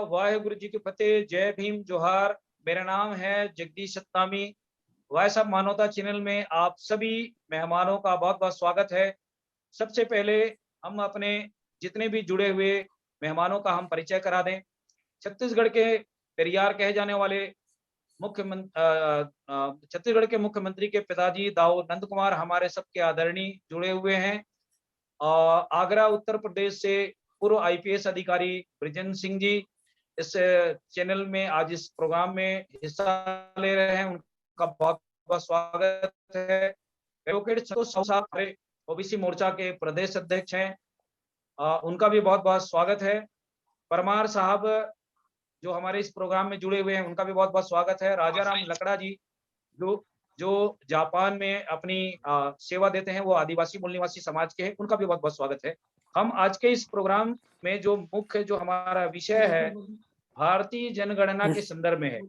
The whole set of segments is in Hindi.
वाहेगुरु जी की फतेह। जय भीम, जोहार। मेरा नाम है जगदीश सतनामी। वॉइस ऑफ मानवता चैनल में आप सभी मेहमानों का बहुत बहुत स्वागत है। सबसे पहले हम अपने जितने भी जुड़े हुए मेहमानों का हम परिचय करा दें। छत्तीसगढ़ के पेरियार कहे जाने वाले छत्तीसगढ़ के मुख्यमंत्री के पिताजी दाऊ नंद कुमार हमारे सबके आदरणीय जुड़े हुए हैं। आगरा उत्तर प्रदेश से पूर्व आईपीएस अधिकारी ब्रिजेंद्र सिंह जी इस चैनल में आज इस प्रोग्राम में हिस्सा ले रहे हैं, उनका बहुत बहुत स्वागत है। एडवोकेट संतोष साहब ओबीसी मोर्चा के प्रदेश अध्यक्ष हैं, उनका भी बहुत बहुत स्वागत है। परमार साहब जो हमारे इस प्रोग्राम में जुड़े हुए हैं, उनका भी बहुत बहुत स्वागत है। राजाराम लकड़ा जी जो जो जापान में अपनी सेवा देते हैं, वो आदिवासी मूल निवासी समाज के हैं, उनका भी बहुत बहुत स्वागत है। हम आज के इस प्रोग्राम में जो मुख्य जो हमारा विषय है भारतीय जनगणना के संदर्भ में है,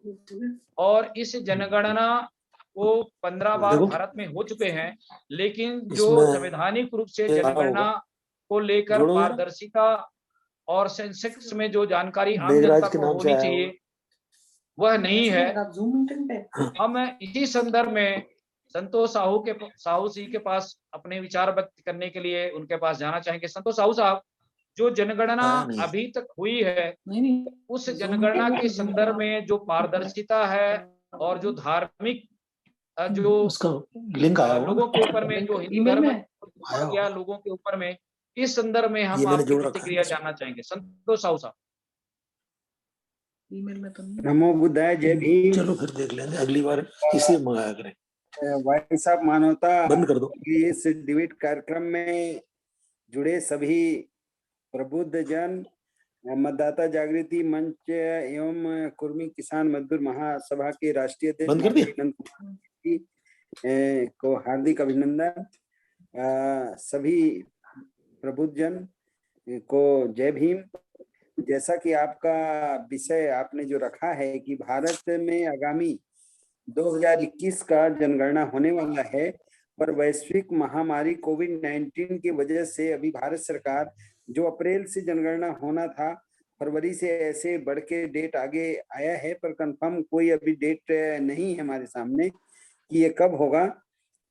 और इस जनगणना को 15 बार भारत में हो चुके हैं, लेकिन जो संवैधानिक रूप से जनगणना को लेकर पारदर्शिता और सेंसेक्स में जो जानकारी आम जनता को होनी चाहिए वह नहीं है। हम इसी संदर्भ में संतोष साहू जी के पास अपने विचार व्यक्त करने के लिए उनके पास जाना चाहेंगे। संतोष साहू साहब, जो जनगणना अभी तक हुई है, उस जनगणना के संदर्भ में जो पारदर्शिता है और जो धार्मिक जो उसका लिंक आया लोगों के ऊपर में जो हिंदू धर्म या लोगों के ऊपर में, इस संदर्भ में हम आपकी प्रतिक्रिया जानना चाहेंगे। संतोष साहू साहब। ईमेल में तो नमो बुद्धाय, जय भीम। चलो फिर देख लेंगे, अगली बार इसे मंगाया करें। वॉइस ऑफ मानवता बंद कर दो। इस डिबेट कार्यक्रम में जुड़े सभी प्रबुद्ध जन, मतदाता जागृति मंच एवं कुर्मी किसान मजदूर महासभा के राष्ट्रीय अध्यक्ष को हार्दिक अभिनंदन। सभी प्रबुद्ध जन को जय भीम। जैसा कि आपका विषय आपने जो रखा है कि भारत में आगामी 2021 का जनगणना होने वाला है, पर वैश्विक महामारी कोविड-19 की वजह से अभी भारत सरकार जो अप्रैल से जनगणना होना था, फरवरी से ऐसे बढ़ के डेट आगे आया है, पर कंफर्म कोई अभी डेट नहीं है हमारे सामने कि ये कब होगा।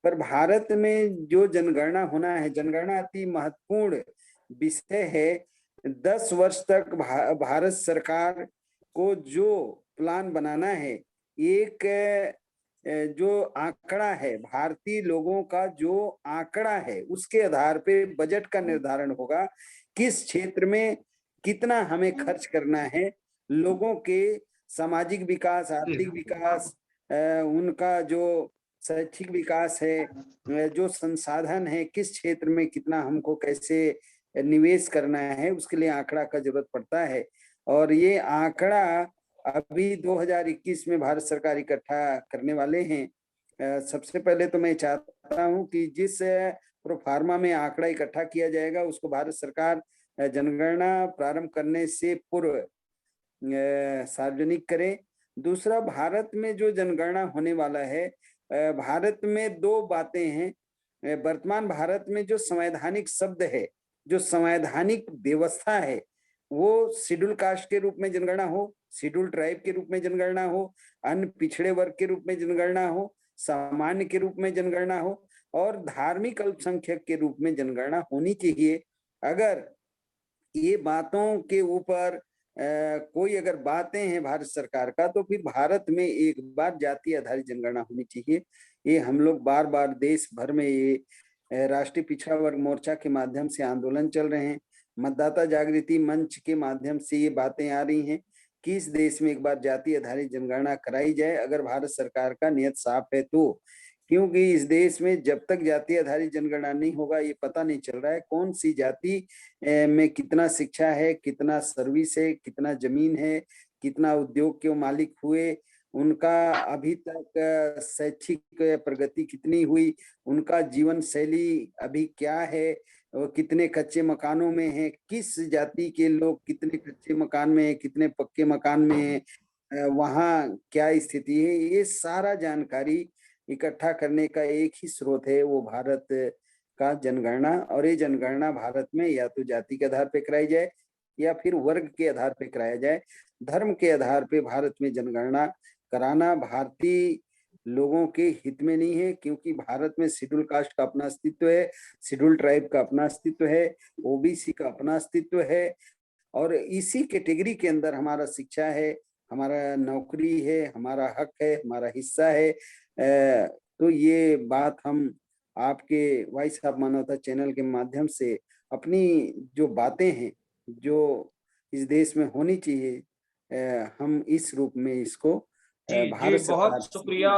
पर भारत में जो जनगणना होना है, जनगणना अति महत्वपूर्ण विषय है। 10 वर्ष तक भारत सरकार को जो प्लान बनाना है, एक जो आंकड़ा है, भारतीय लोगों का जो आंकड़ा है, उसके आधार पे बजट का निर्धारण होगा। किस क्षेत्र में कितना हमें खर्च करना है, लोगों के सामाजिक विकास, आर्थिक विकास, उनका जो शैक्षिक विकास है, जो संसाधन है, किस क्षेत्र में कितना हमको कैसे निवेश करना है, उसके लिए आंकड़ा का जरूरत पड़ता है। और ये आंकड़ा अभी 2021 में भारत सरकार इकट्ठा करने वाले हैं। सबसे पहले तो मैं चाहता हूं कि जिस प्रोफार्मा में आंकड़ा इकट्ठा किया जाएगा उसको भारत सरकार जनगणना प्रारंभ करने से पूर्व सार्वजनिक करे। दूसरा, भारत में जो जनगणना होने वाला है, भारत में दो बातें हैं। वर्तमान भारत में जो संवैधानिक शब्द है, जो संवैधानिक व्यवस्था है, वो शेड्यूल कास्ट के रूप में जनगणना हो, शेड्यूल ट्राइब के रूप में जनगणना हो, अन्य पिछड़े वर्ग के रूप में जनगणना हो, सामान्य के रूप में जनगणना हो, और धार्मिक अल्पसंख्यक के रूप में जनगणना होनी चाहिए। अगर ये बातों के ऊपर कोई अगर बातें हैं भारत सरकार का, तो फिर भारत में एक बार जाति आधारित जनगणना होनी चाहिए। ये हम लोग बार बार देश भर में ये राष्ट्रीय पिछड़ा वर्ग मोर्चा के माध्यम से आंदोलन चल रहे हैं, मतदाता जागृति मंच के माध्यम से ये बातें आ रही हैं कि इस देश में एक बार जाति आधारित जनगणना कराई जाए, अगर भारत सरकार का नियत साफ है तो। क्योंकि इस देश में जब तक जाति आधारित जनगणना नहीं होगा, ये पता नहीं चल रहा है कौन सी जाति में कितना शिक्षा है, कितना सर्विस है, कितना जमीन है, कितना उद्योग के मालिक हुए, उनका अभी तक शैक्षिक प्रगति कितनी हुई, उनका जीवन शैली अभी क्या है, कितने कच्चे मकानों में है, किस जाति के लोग कितने कच्चे मकान में है, कितने पक्के मकान में है, वहाँ क्या स्थिति है। ये सारा जानकारी इकट्ठा करने का एक ही स्रोत है, वो भारत का जनगणना। और ये जनगणना भारत में या तो जाति के आधार पर कराई जाए या फिर वर्ग के आधार पे कराया जाए। धर्म के आधार पे भारत में जनगणना कराना भारतीय लोगों के हित में नहीं है, क्योंकि भारत में शेड्यूल कास्ट का अपना अस्तित्व है, शेड्यूल ट्राइब का अपना अस्तित्व है, ओबीसी का अपना अस्तित्व है, और इसी कैटेगरी के अंदर हमारा शिक्षा है, हमारा नौकरी है, हमारा हक है, हमारा हिस्सा है। तो ये बात हम आपके वॉइस ऑफ मानवता चैनल के माध्यम से अपनी जो बातें हैं जो इस देश में होनी चाहिए, हम इस रूप में इसको जी जी, भारत सरकार बहुत शुक्रिया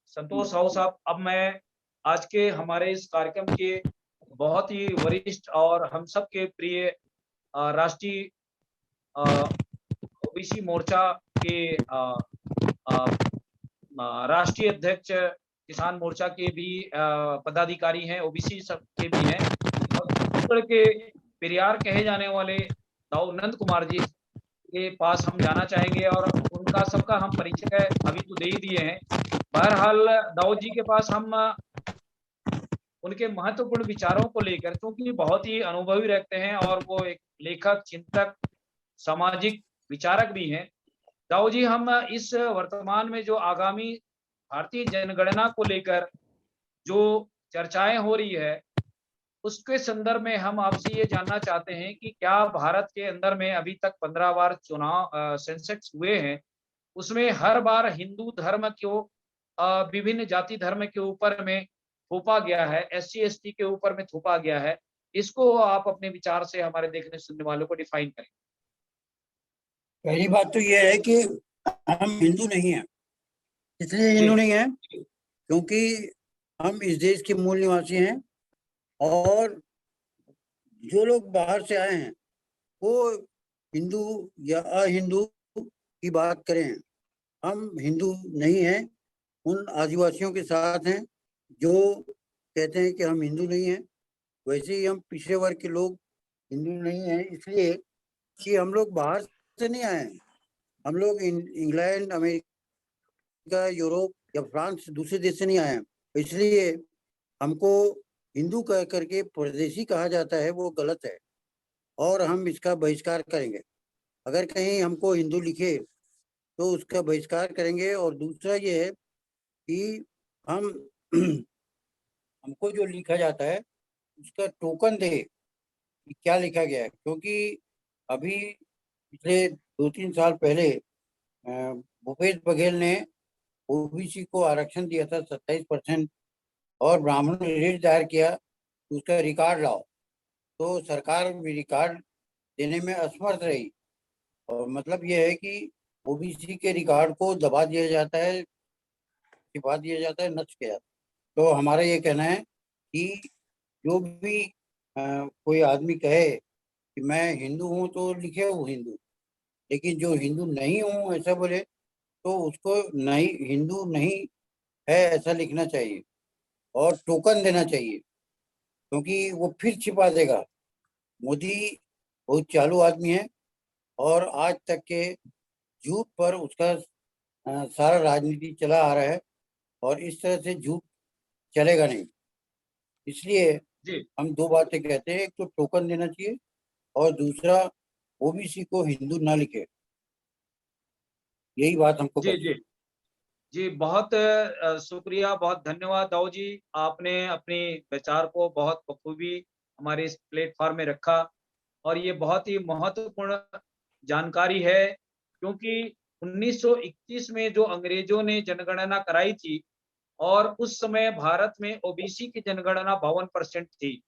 संतोष साहू साहब। अब मैं आज के हमारे इस कार्यक्रम के बहुत ही वरिष्ठ और हम सबके प्रिय राष्ट्रीय ओबीसी मोर्चा के राष्ट्रीय अध्यक्ष किसान मोर्चा के भी पदाधिकारी हैं, ओबीसी सब के भी हैं, और छत्तीसगढ़ के पेरियार कहे जाने वाले दाऊ नंद कुमार जी के पास हम जाना चाहेंगे और उनका सबका हम परिचय अभी तो दे ही दिए हैं। बहरहाल दाऊ जी के पास हम उनके महत्वपूर्ण विचारों को लेकर, क्योंकि बहुत ही अनुभवी रहते हैं और वो एक लेखक, चिंतक, सामाजिक विचारक भी हैं। दाऊ जी, हम इस वर्तमान में जो आगामी भारतीय जनगणना को लेकर जो चर्चाएं हो रही है, उसके संदर्भ में हम आपसे ये जानना चाहते हैं कि क्या भारत के अंदर में अभी तक 15 बार चुनाव सेंसेक्स हुए हैं, उसमें हर बार हिंदू धर्म को विभिन्न जाति धर्म के ऊपर में थोपा गया है, एससी एसटी के ऊपर में थोपा गया है। इसको आप अपने विचार से हमारे देखने सुनने वालों को डिफाइन करें। पहली बात तो यह है कि हम हिंदू नहीं हैं। इसलिए हिंदू नहीं हैं क्योंकि हम इस देश के मूल निवासी हैं, और जो लोग बाहर से आए हैं वो हिंदू या अहिंदू की बात करें, हम हिंदू नहीं हैं। उन आदिवासियों के साथ हैं जो कहते हैं कि हम हिंदू नहीं हैं। वैसे ही हम पिछड़े वर्ग के लोग हिंदू नहीं हैं, इसलिए कि हम लोग बाहर से नहीं आए हैं। हम लोग इंग्लैंड, अमेरिका, यूरोप या फ्रांस, दूसरे देश से नहीं आए हैं। इसलिए हमको हिंदू कह करके परदेशी कहा जाता है, वो गलत है और हम इसका बहिष्कार करेंगे। अगर कहीं हमको हिंदू लिखे तो उसका बहिष्कार करेंगे। और दूसरा ये है कि हम हमको जो लिखा जाता है उसका टोकन दे कि क्या लिखा गया है, क्योंकि अभी पिछले 2-3 साल पहले भूपेश बघेल ने ओबीसी को आरक्षण दिया था 27%, और ब्राह्मण ने रिट दायर किया कि उसका रिकॉर्ड लाओ, तो सरकार भी रिकॉर्ड देने में असमर्थ रही। और मतलब यह है कि ओबीसी के रिकॉर्ड को दबा दिया जाता है, छिपा दिया जाता है, नष्ट किया जाता है। तो हमारा ये कहना है कि जो भी कोई आदमी कहे कि मैं हिंदू हूँ तो लिखे वो हिंदू, लेकिन जो हिंदू नहीं हूँ ऐसा बोले तो उसको नहीं, हिंदू नहीं है ऐसा लिखना चाहिए और टोकन देना चाहिए, क्योंकि वो फिर छिपा देगा। मोदी बहुत चालू आदमी है और आज तक के झूठ पर उसका सारा राजनीति चला आ रहा है, और इस तरह से झूठ चलेगा नहीं। इसलिए हम 2 बातें कहते हैं, एक तो टोकन देना चाहिए और दूसरा ओबीसी को हिंदू ना लिखे। यही बात हमको जी जी जी, बहुत शुक्रिया, बहुत धन्यवाद दाऊ जी। आपने अपनी विचार को बहुत बखूबी हमारे इस प्लेटफॉर्म में रखा, और ये बहुत ही महत्वपूर्ण जानकारी है, क्योंकि 1921 में जो अंग्रेजों ने जनगणना कराई थी, और उस समय भारत में ओबीसी की जनगणना 52% थी।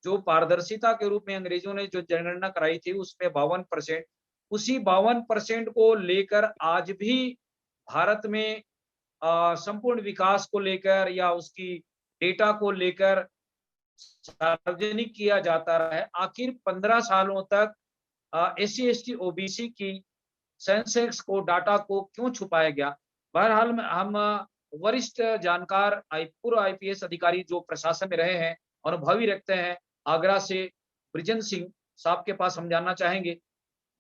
जो पारदर्शिता के रूप में अंग्रेजों ने जो जनगणना कराई थी उसमें 52%, उसी 52% को लेकर आज भी भारत में संपूर्ण विकास को लेकर या उसकी डेटा को लेकर सार्वजनिक किया जाता रहा है। आखिर 15 सालों तक एससी एसटी ओबीसी की सेंसेक्स को, डाटा को क्यों छुपाया गया? बहरहाल हम वरिष्ठ जानकार पूर्व आईपीएस अधिकारी जो प्रशासन में रहे हैं, अनुभवी रखते हैं, आगरा से ब्रिजन सिंह साहब के पास हम जानना चाहेंगे।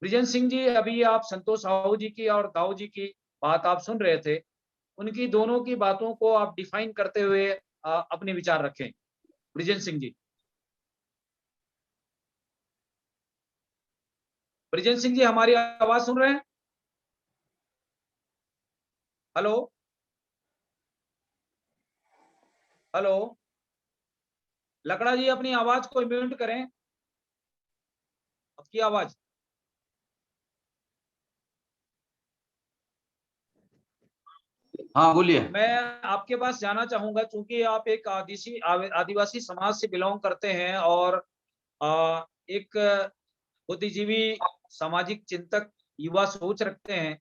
ब्रिजन सिंह जी, अभी आप संतोष साहू जी की और दाऊ जी की बात आप सुन रहे थे, उनकी दोनों की बातों को आप डिफाइन करते हुए अपने विचार रखें। ब्रिजन सिंह जी। ब्रिजेंद्र सिंह जी हमारी आवाज सुन रहे हैं? हेलो हेलो, लकड़ा जी अपनी आवाज को म्यूट करें, आपकी आवाज। हाँ बोलिए। मैं आपके पास जाना चाहूंगा, चूंकि आप एक आदिवासी समाज से बिलोंग करते हैं और एक बुद्धिजीवी, सामाजिक चिंतक, युवा सोच रखते हैं।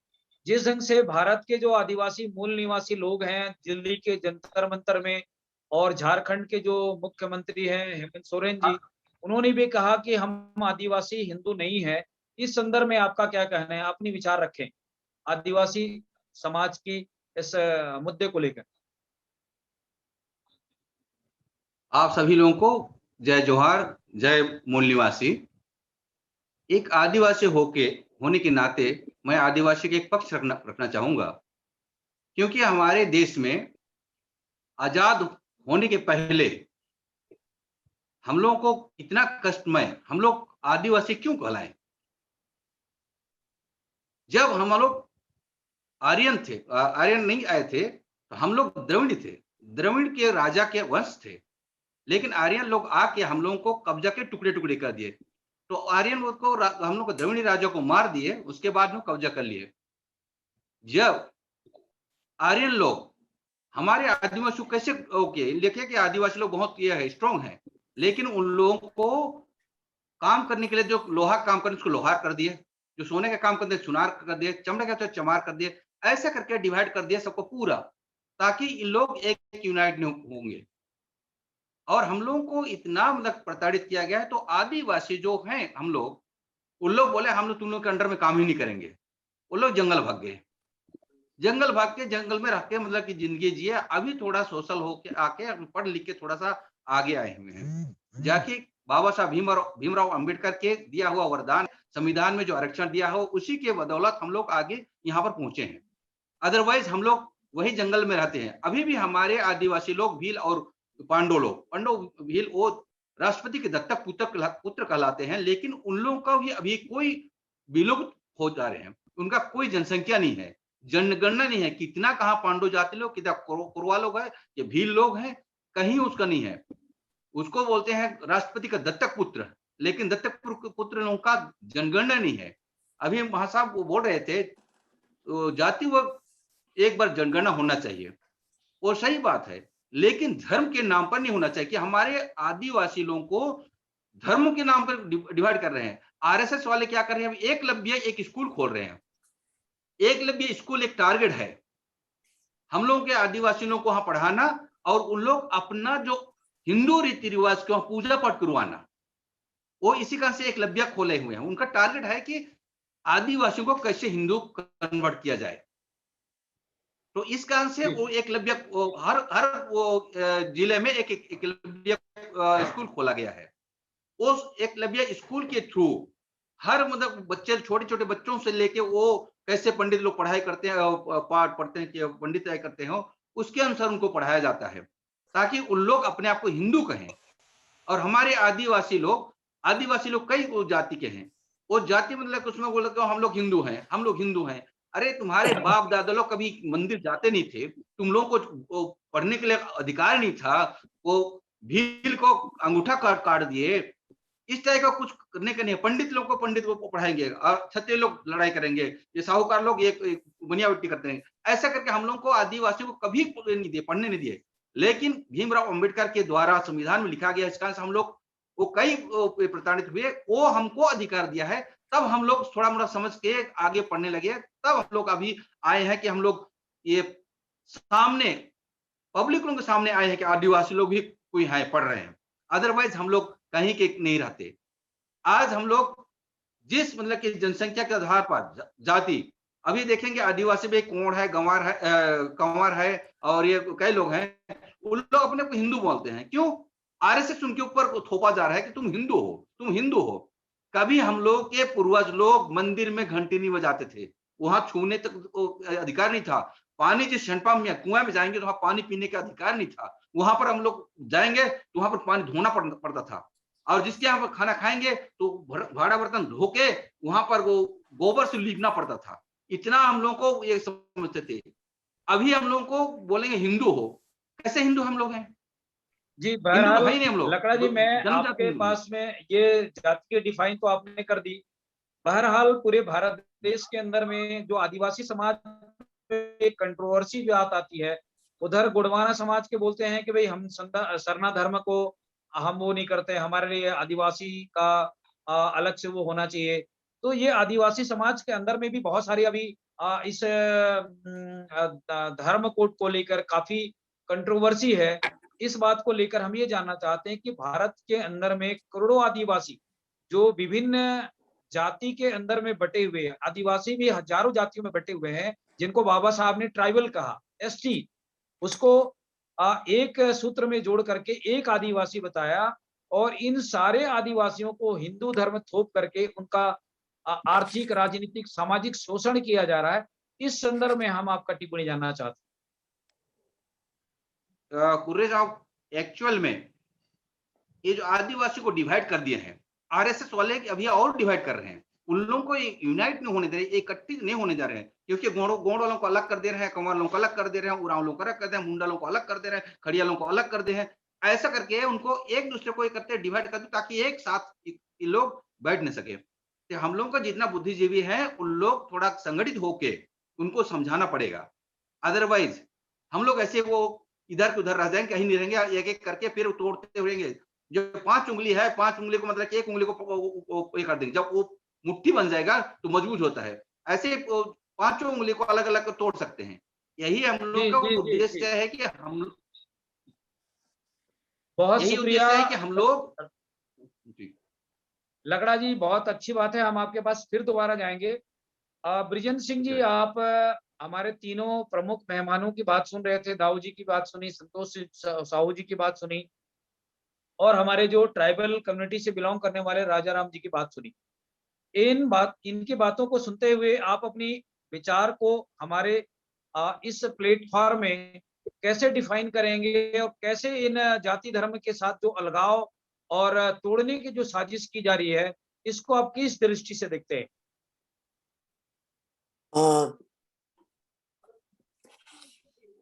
जिस ढंग से भारत के जो आदिवासी मूल निवासी लोग हैं, दिल्ली के जंतर मंतर में, और झारखंड के जो मुख्यमंत्री हैं हेमंत सोरेन जी, उन्होंने भी कहा कि हम आदिवासी हिंदू नहीं है। इस संदर्भ में आपका क्या कहना है? अपनी विचार रखें आदिवासी समाज की इस मुद्दे को लेकर। आप सभी लोगों को जय जोहार, जय मूल निवासी। एक आदिवासी होने के नाते मैं आदिवासी के एक पक्ष रखना चाहूंगा, क्योंकि हमारे देश में आजाद होने के पहले हम लोगों को इतना कष्टमय, हम लोग आदिवासी क्यों कहलाएं? जब हम लोग आर्यन थे, आर्यन नहीं आए थे, तो हम लोग द्रविड़ थे, द्रविड़ के राजा के वंश थे। लेकिन आर्यन लोग आके हम लोगों को कब्जा के टुकड़े टुकड़े कर दिए। तो आर्यन को हम लोग द्रविड़ी राजा को मार दिए, उसके बाद में कब्जा कर लिए। जब आर्यन लोग हमारे आदिवासी कैसे ओके लिखे कि आदिवासी लोग बहुत ये है, स्ट्रॉन्ग है, लेकिन उन लोगों को काम करने के लिए जो लोहा काम करने उसको लोहार कर दिए, जो सोने का काम करते सुनार कर दिए, चमड़े का तो चमार कर दिए। ऐसा करके डिवाइड कर दिया सबको पूरा, ताकि इन लोग एक यूनाइट नहीं होंगे। और हम लोगों को इतना मतलब प्रताड़ित किया गया है। तो आदिवासी जो हैं हम लोग, उन लोग बोले हम लोग तुम लोग के अंडर में काम ही नहीं करेंगे। वो लोग जंगल भाग गए, जंगल भाग के जंगल में रह के मतलब कि जिंदगी जिए। अभी थोड़ा सोशल होके आके पढ़ लिख के थोड़ा सा आगे आए हुए हैं, जाके बाबा साहब भीमराव अंबेडकर के दिया हुआ वरदान, संविधान में जो आरक्षण दिया हो, उसी के बदौलत हम लोग आगे यहाँ पर पहुंचे हैं। अदरवाइज हम लोग वही जंगल में रहते हैं। अभी भी हमारे आदिवासी लोग भील और पांडव भील वो राष्ट्रपति के दत्तक पुत्र कहलाते हैं, लेकिन उन लोगों का भी अभी कोई विलुप्त हो जा रहे हैं। उनका कोई जनसंख्या नहीं है, जनगणना नहीं है, कितना कहाँ पांडव जाति लोग, कितना कुरवा लोग है, ये भील लोग हैं, कहीं उसका नहीं है। उसको बोलते हैं राष्ट्रपति का दत्तक पुत्र, लेकिन दत्तक पुत्र लोगों का जनगणना नहीं है। अभी महासाहब वो बोल रहे थे जाति वो एक बार जनगणना होना चाहिए, वो सही बात है, लेकिन धर्म के नाम पर नहीं होना चाहिए। कि हमारे आदिवासी लोगों को धर्म के नाम पर डिवाइड कर रहे हैं। आरएसएस वाले क्या कर रहे हैं, अभी एकलव्य एक स्कूल खोल रहे हैं। एकलव्य स्कूल एक टारगेट है हम लोगों के आदिवासी लोगों को वहां पढ़ाना, और उन लोग अपना जो हिंदू रीति रिवाज के पूजा पाठ करवाना। वो इसी कारण से एकलव्य खोले हुए हैं। उनका टारगेट है कि आदिवासियों को कैसे हिंदू कन्वर्ट किया जाए। तो इस कारण से वो एकलव्य हर वो जिले में एक एकलव्य स्कूल खोला गया है। उस एकलव्य स्कूल के थ्रू हर मतलब बच्चे, छोटे छोटे बच्चों से लेके वो कैसे पंडित लोग पढ़ाई करते हैं, पाठ पढ़ते हैं कि पंडित तय करते हो, उसके अनुसार उनको पढ़ाया जाता है, ताकि उन लोग अपने आप को हिंदू कहें। और हमारे आदिवासी लोग कई जाति के हैं। वो जाति मतलब उसमें बोलते हम लोग हिंदू हैं, हम लोग हिंदू हैं। अरे तुम्हारे बाप दादा लोग कभी मंदिर जाते नहीं थे, तुम लोगों को पढ़ने के लिए अधिकार नहीं था, वो भील को अंगूठा काट दिए। इस तरह का कुछ करने का नहीं है। पंडित को पढ़ाएंगे और क्षत्रिय लोग लड़ाई करेंगे, ये साहूकार लोग एक बनियावटी करते हैं। ऐसा करके हम लोगों को आदिवासियों को कभी नहीं दिए, पढ़ने नहीं दिए। लेकिन भीमराव अंबेडकर के द्वारा संविधान में लिखा गया, इस कारण से हम लोग वो कई प्रताड़ित हुए, वो हमको अधिकार दिया है। तब हम लोग थोड़ा मोड़ा समझ के आगे पढ़ने लगे, तब हम लोग अभी आए हैं कि हम लोग ये सामने पब्लिक लोगों के सामने आए हैं कि आदिवासी लोग भी कोई है, पढ़ रहे हैं। अदरवाइज हम लोग कहीं के नहीं रहते। आज हम लोग जिस मतलब कि जनसंख्या के आधार पर जाति, अभी देखेंगे आदिवासी में कोंड है, कंवर है और ये कई लोग हैं, उन लोग अपने को हिंदू बोलते हैं। क्यों? आरएसएस उनके ऊपर थोपा जा रहा है कि तुम हिंदू हो, तुम हिंदू हो। कभी हम लोग के पूर्वज लोग मंदिर में घंटी नहीं बजाते थे, वहां छूने तक अधिकार नहीं था। पानी जिस हैंडपंप में कुआं में जाएंगे तो वहां पानी पीने का अधिकार नहीं था। वहां पर हम लोग जाएंगे तो वहां पर पानी धोना पड़ता था। और जिसके यहाँ खाना खाएंगे तो भाड़ा बर्तन धो के वहां पर वो गोबर से लीपना पड़ता था। इतना हम लोग को ये समझते थे। अभी हम लोग को बोलेंगे हिंदू हो, कैसे हिंदू हम लोग हैं? जी, हिंदू तो बहरहाल है ही नहीं हम लोग, लकड़ा जी, मैं जन्मजात आपके हिंदू हैं। पास में ये जाति की डिफाइन तो आपने कर दी। बहरहाल पूरे भारत देश के अंदर में जो आदिवासी समाज में एक कंट्रोवर्सी जो आती है, उधर गोंडवाना समाज के बोलते हैं कि भाई हम सरना धर्म को हम वो नहीं करते, हमारे लिए आदिवासी का अलग से वो होना चाहिए। तो ये आदिवासी समाज के अंदर में भी बहुत सारी अभी इस धर्म कोड को लेकर काफी कंट्रोवर्सी है। इस बात को लेकर हम ये जानना चाहते हैं कि भारत के अंदर में करोड़ों आदिवासी जो विभिन्न जाति के अंदर में बटे हुए हैं, आदिवासी भी हजारों जातियों में बटे हुए हैं, जिनको बाबा साहब ने ट्राइबल कहा, एसटी, उसको एक सूत्र में जोड़ करके एक आदिवासी बताया और इन सारे आदिवासियों को हिंदू धर्म थोप करके उनका आर्थिक, राजनीतिक, सामाजिक शोषण किया जा रहा है। इस संदर्भ में हम आपका टिप्पणी जानना चाहते कुर्रे साहब, एक्चुअल में ये जो आदिवासी को डिवाइड कर दिए हैं, आरएसएस वाले अभी और डिवाइड कर रहे हैं। उन लोगों को यूनाइट नहीं होने दे रहे, इकट्ठे नहीं होने जा रहे हैं, क्योंकि गोंड वालों को अलग कर दे रहे हैं, कंवर वालों को अलग कर दे रहे हैं, उरांव लोगों को अलग कर दे रहे हैं, मुंडा लोगों को अलग कर दे रहे हैं, खड़िया लोगों को अलग कर दे हैं। ऐसा करके उनको एक दूसरे को इकट्ठे डिवाइड कर दे ताकि एक साथ ये लोग बैठ नहीं सके। तो हम लोग का जितना बुद्धिजीवी है, उन लोग थोड़ा संगठित होके उनको समझाना पड़ेगा। अदरवाइज हम लोग ऐसे वो इधर के उधर रह जाएंगे, कहीं नहीं रहेंगे, एक एक करके फिर तोड़ते रहेंगे। जो 5 उंगली है, 5 उंगली को मतलब कि 1 उंगली को ये कर देंगे। जब वो मुट्ठी बन जाएगा तो मजबूत होता है। ऐसे 5 उंगली को अलग-अलग तोड़ सकते हैं। यही हम जी, लोग का जी, जी, जी। उद्देश्य है कि बहुत यही शुक्रिया उद्देश्य है कि हम लोग जी, लकड़ा जी, बहुत अच्छी बात है। हम आपके पास फिर दोबारा जाएंगे। ब्रिजेंद्र सिंह जी, अच्छा। आप हमारे तीनों प्रमुख मेहमानों की बात सुन रहे थे। दाऊ जी की बात सुनी, संतोष साहू जी की बात सुनी और हमारे जो ट्राइबल कम्युनिटी से बिलोंग करने वाले राजा राम जी की बात सुनी। इनकी बातों को सुनते हुए आप अपनी विचार को हमारे इस प्लेटफॉर्म में कैसे डिफाइन करेंगे और कैसे इन जाति धर्म के साथ जो अलगाव और तोड़ने की जो साजिश की जा रही है, इसको आप किस दृष्टि से देखते हैं?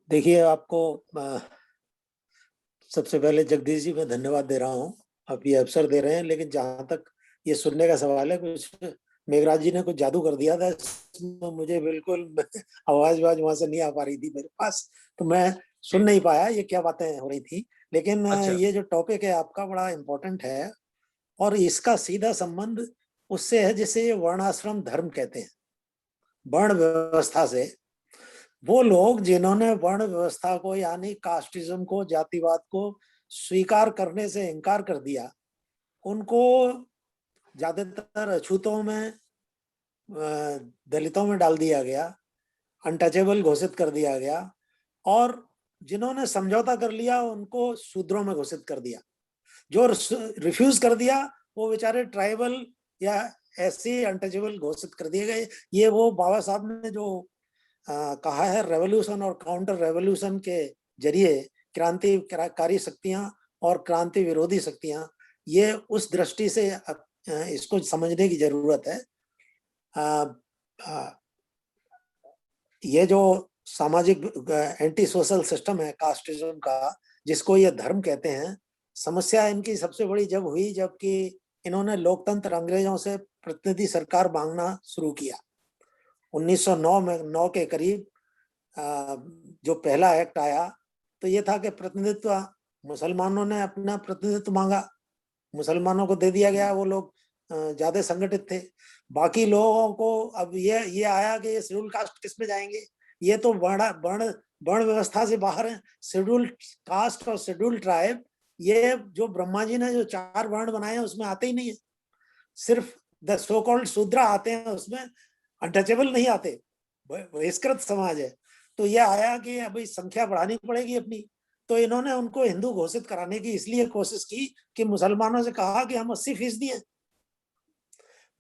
देखिए, आपको सबसे पहले जगदीश जी मैं धन्यवाद दे रहा हूँ, आप ये अवसर दे रहे हैं। लेकिन जहां तक ये सुनने का सवाल है, कुछ मेघराज जी ने कुछ जादू कर दिया था इसमें, मुझे बिल्कुल आवाज वहां से नहीं आ पा रही थी मेरे पास, तो मैं सुन नहीं पाया ये क्या बातें हो रही थी। लेकिन अच्छा। ये जो टॉपिक है आपका बड़ा इम्पोर्टेंट है और इसका सीधा संबंध उससे है जिसे वर्णाश्रम धर्म कहते हैं, वर्ण व्यवस्था से। वो लोग जिन्होंने वर्ण व्यवस्था को यानी कास्टिज्म को, जातिवाद को स्वीकार करने से इनकार कर दिया, उनको ज्यादातर अछूतों में, दलितों में डाल दिया गया, अनटचेबल घोषित कर दिया गया, और जिन्होंने समझौता कर लिया उनको शूद्रों में घोषित कर दिया। जो रिफ्यूज कर दिया वो बेचारे ट्राइबल या ऐसे अनटचेबल घोषित कर दिए गए। ये वो बाबा साहब ने जो कहा है, रेवोल्यूशन और काउंटर रेवोल्यूशन के जरिए क्रांतिकारी शक्तियां और क्रांति विरोधी शक्तियां, ये उस दृष्टि से इसको समझने की जरूरत है। ये जो सामाजिक एंटी सोशल सिस्टम है कास्टिज्म का, जिसको ये धर्म कहते हैं, समस्या इनकी सबसे बड़ी जब हुई जबकि इन्होंने लोकतंत्र अंग्रेजों से प्रतिनिधि सरकार मांगना शुरू किया। 1909 में 9 के करीब जो पहला एक्ट आया तो ये था कि प्रतिनिधित्व, मुसलमानों ने अपना प्रतिनिधित्व मांगा, मुसलमानों को दे दिया गया, वो लोग ज्यादा संगठित थे। बाकी लोगों को अब ये आया कि ये शेड्यूल कास्ट किस में जाएंगे, ये तो वर्ण व्यवस्था से बाहर है। शेड्यूल कास्ट और शेड्यूल ट्राइब, ये जो ब्रह्मा जी ने जो 4 वर्ण बनाए हैं उसमें आते ही नहीं है। सिर्फ द सो कॉल्ड शूद्र आते हैं, उसमें अनटचेबल नहीं आते, बहिष्कृत समाज है। तो ये आया कि अभी संख्या बढ़ानी पड़ेगी अपनी, तो इन्होंने उनको हिंदू घोषित कराने की इसलिए कोशिश की कि मुसलमानों से कहा कि हम 80% हैं।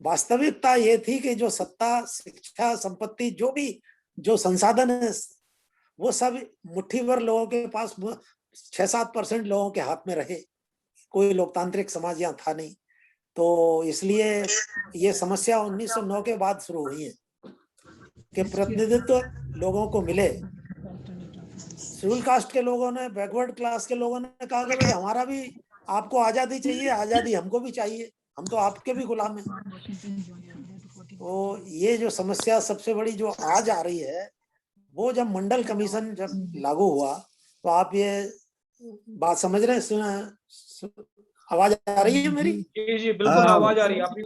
वास्तविकता ये थी कि जो सत्ता, शिक्षा, संपत्ति, जो भी जो संसाधन है, वो सब मुट्ठी भर लोगों के पास, 6-7% लोगों के हाथ में रहे। कोई लोकतांत्रिक समाज यहाँ था नहीं, तो इसलिए ये समस्या 1909 के बाद शुरू हुई है कि प्रतिनिधित्व लोगों को मिले। शेड्यूल कास्ट के लोगों ने, बैकवर्ड क्लास के लोगों ने कहा कि भाई हमारा भी, आपको आजादी चाहिए, आजादी हमको भी चाहिए, हम तो आपके भी गुलाम हैं। तो ये जो समस्या सबसे बड़ी जो आज आ रही है, वो जब मंडल कमीशन जब लागू हुआ, तो आप ये बात समझ रहे हैं? आवाज आ रही है मेरी? जी जी बिल्कुल आवाज आ रही है आपकी।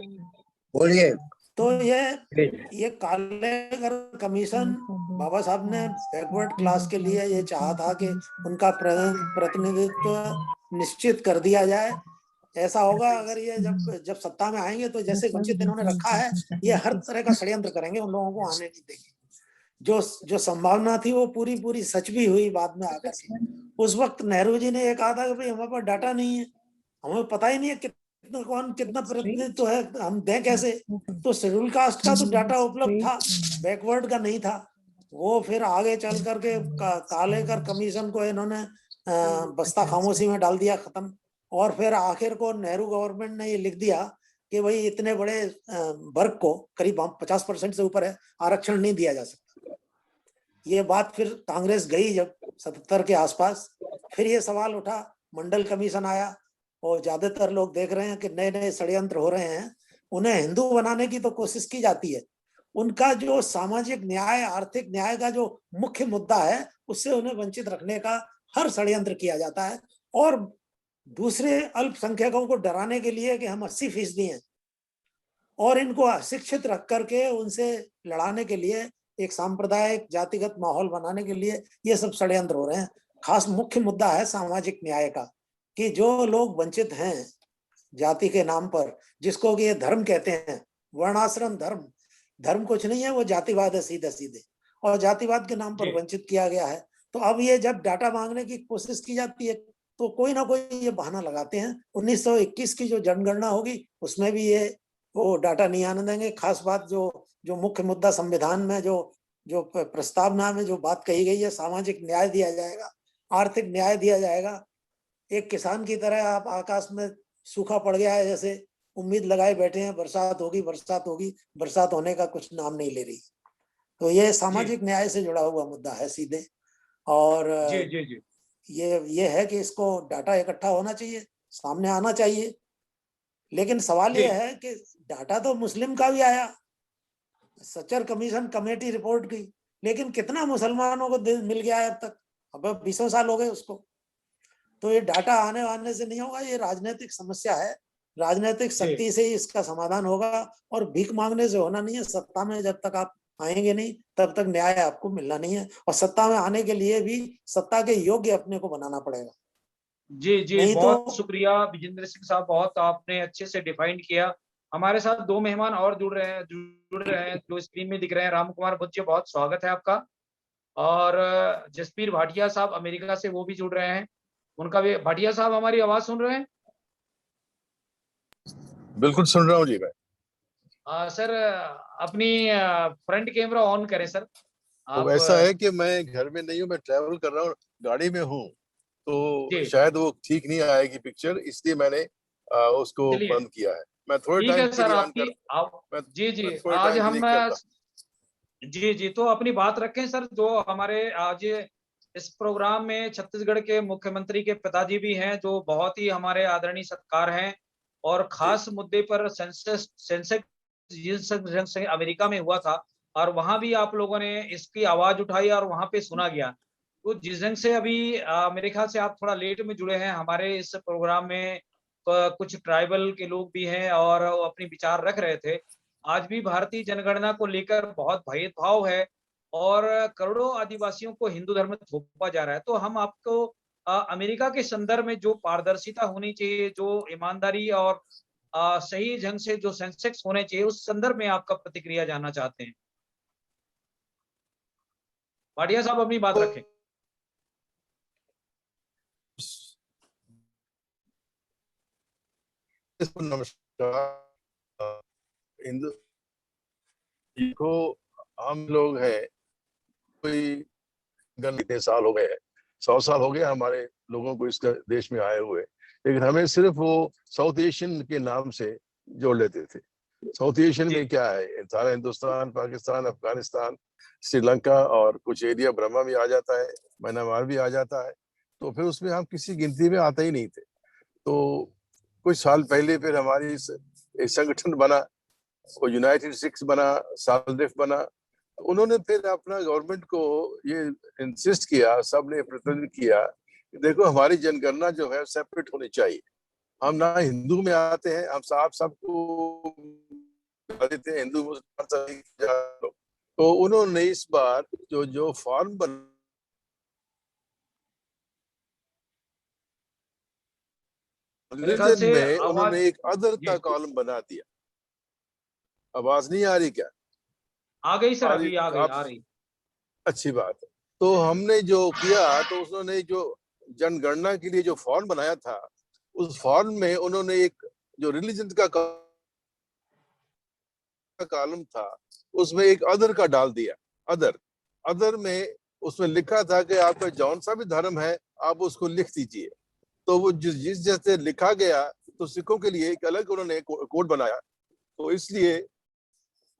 बोलिए। तो ये कालेकर कमीशन, बाबा साहब ने बैकवर्ड क्लास के लिए ये चाहा था कि उनका प्रतिनिधित्व निश्चित कर दिया जाए। ऐसा होगा अगर ये जब सत्ता में आएंगे तो जैसे वंचित इन्होंने रखा है, ये हर तरह का षड्यंत्र करेंगे, उन लोगों को आने नहीं देंगे। जो संभावना थी वो पूरी सच भी हुई बाद में आकर के। उस वक्त नेहरू जी ने ये कहा था कि भाई हमारे पास डाटा नहीं है, हमें पता ही नहीं है कौन कितना प्रतिनिधित्व है, हम दें कैसे। तो शेड्यूल कास्ट का तो डाटा उपलब्ध था, बैकवर्ड का नहीं था। वो फिर आगे चल करके कालेकर कमीशन को इन्होंने बस्ता खामोशी में डाल दिया, खत्म। और फिर आखिर को नेहरू गवर्नमेंट ने ये लिख दिया कि भाई इतने बड़े वर्ग को, करीब 50% से ऊपर है, आरक्षण नहीं दिया जा सकता। ये बात फिर कांग्रेस गई जब 77 के आसपास, फिर ये सवाल उठा, मंडल कमीशन आया, और ज्यादातर लोग देख रहे हैं कि नए नए षड्यंत्र हो रहे हैं। उन्हें हिंदू बनाने की तो कोशिश की जाती है, उनका जो सामाजिक न्याय, आर्थिक न्याय का जो मुख्य मुद्दा है, उससे उन्हें वंचित रखने का हर षड्यंत्र किया जाता है। और दूसरे अल्पसंख्यकों को डराने के लिए कि हम 80% हैं, और इनको अशिक्षित रख करके उनसे लड़ाने के लिए, एक सांप्रदायिक जातिगत माहौल बनाने के लिए ये सब षड्यंत्र हो रहे हैं। खास मुख्य मुद्दा है सामाजिक न्याय का, कि जो लोग वंचित हैं जाति के नाम पर, जिसको कि ये धर्म कहते हैं, वर्णाश्रम धर्म, धर्म कुछ नहीं है, वो जातिवाद है सीधे सीधे, और जातिवाद के नाम पर वंचित किया गया है। तो अब ये जब डाटा मांगने की कोशिश की जाती है, तो कोई ना कोई ये बहाना लगाते हैं। 1921 की जो जनगणना होगी उसमें भी ये वो डाटा नहीं आने देंगे। खास बात जो मुख्य मुद्दा संविधान में जो प्रस्तावना में जो बात कही गई है, सामाजिक न्याय दिया जाएगा, आर्थिक न्याय दिया जाएगा। एक किसान की तरह आप आकाश में सूखा पड़ गया है जैसे उम्मीद लगाए बैठे हैं, बरसात होगी बरसात होगी, बरसात होने का कुछ नाम नहीं ले रही। तो ये सामाजिक न्याय से जुड़ा हुआ मुद्दा है सीधे। और जी जी जी ये है कि इसको डाटा इकट्ठा होना चाहिए, सामने आना चाहिए। लेकिन सवाल ये है कि डाटा तो मुस्लिम का भी आया, सच्चर कमीशन कमेटी रिपोर्ट की, लेकिन कितना मुसलमानों को मिल गया है अब तक? अब 20 साल हो गए उसको। तो ये डाटा आने से नहीं होगा, ये राजनीतिक समस्या है, राजनीतिक शक्ति से ही इसका समाधान होगा, और भीख मांगने से होना नहीं है। सत्ता में जब तक आप आएंगे नहीं, तब तक न्याय आपको मिलना नहीं है, और सत्ता में आने के लिए भी सत्ता के योग्य अपने को बनाना पड़ेगा। जी जी नहीं बहुत शुक्रिया विजेंद्र सिंह साहब, बहुत आपने अच्छे से डिफाइन किया। हमारे साथ 2 मेहमान और जुड़ रहे हैं जो स्क्रीन में दिख रहे हैं। राम कुमार बुच्चे, बहुत स्वागत है आपका। और जसबीर भाटिया साहब अमेरिका से, वो भी जुड़ रहे हैं, उनका भी। भाटिया साहब हमारी आवाज सुन रहे हैं? बिल्कुल सुन रहा हूँ जी मैं। सर अपनी फ्रंट कैमरा ऑन करें सर। तो ऐसा है कि मैं घर में नहीं हूँ, मैं ट्रैवल कर रहा हूँ, गाड़ी में हूँ, तो शायद वो ठीक नहीं आएगी पिक्चर, इसलिए मैंने उसको बंद किया है। मैं थोड़े ठीक टाइम है के सर लिए आपकी जी जी आज हम जी तो अपनी बात रखें सर। जो हमारे आज इस प्रोग्राम में छत्तीसगढ़ के मुख्यमंत्री के पिताजी भी हैं, जो बहुत ही हमारे आदरणीय सत्कार हैं, और खास मुद्दे पर सेंसेक्स अमेरिका में हुआ था, और वहां भी आप लोगों ने इसकी आवाज उठाई और वहां पे सुना गया। तो जिस ढंग से अभी मेरे ख्याल से आप थोड़ा लेट में जुड़े हैं हमारे इस प्रोग्राम में, कुछ ट्राइबल के लोग भी हैं और अपनी विचार रख रहे थे। आज भी भारतीय जनगणना को लेकर बहुत भेदभाव है, और करोड़ों आदिवासियों को हिंदू धर्म में थोपा जा रहा है। तो हम आपको अमेरिका के संदर्भ में जो पारदर्शिता होनी चाहिए, जो ईमानदारी और सही ढंग से जो सेंसेक्स होने चाहिए, उस संदर्भ में आपका प्रतिक्रिया जानना चाहते हैं। भाटिया साहब अपनी बात रखें। नमस्कार। हिंदू को हम लोग हैं, कोई इतने साल हो गए हैं, 100 साल हो गए हमारे लोगों को इस देश में आए हुए। लेकिन हमें सिर्फ वो साउथ एशियन के नाम से जोड़ लेते थे। साउथ एशियन में क्या है, सारा हिंदुस्तान, पाकिस्तान, अफगानिस्तान, श्रीलंका और कुछ एरिया ब्रह्मा भी आ जाता है, म्यांमार भी आ जाता है। तो फिर उसमें हम किसी गिनती में आते ही नहीं थे। तो कुछ साल पहले फिर हमारी एक संगठन बना, वो यूनाइटेड सिक्स बना, सालडेफ बना। उन्होंने फिर अपना गवर्नमेंट को ये इंसिस्ट किया, सबने प्रतिनिधित्व किया कि देखो हमारी जनगणना जो है सेपरेट होनी चाहिए। हम ना हिंदू में आते हैं, हम सबको देते हैं हिंदू मुसलमान। तो उन्होंने इस बार जो फॉर्म बना रिलीजन में उन्होंने एक अदर का कॉलम बना दिया। आवाज नहीं आ रही क्या? आ गई सर, अभी आ गई, आ रही। अच्छी बात है। तो हमने जो किया, तो उन्होंने जो जनगणना के लिए जो फॉर्म बनाया था, उस फॉर्म में उन्होंने एक जो रिलीजन का कॉलम था उसमें एक अदर का डाल दिया। अदर में उसमें लिखा था कि आपका जौन सा भी धर्म है आप उसको लिख दीजिए। तो वो जिस जैसे लिखा गया, तो सिखों के लिए एक अलग उन्होंने कोड बनाया। तो इसलिए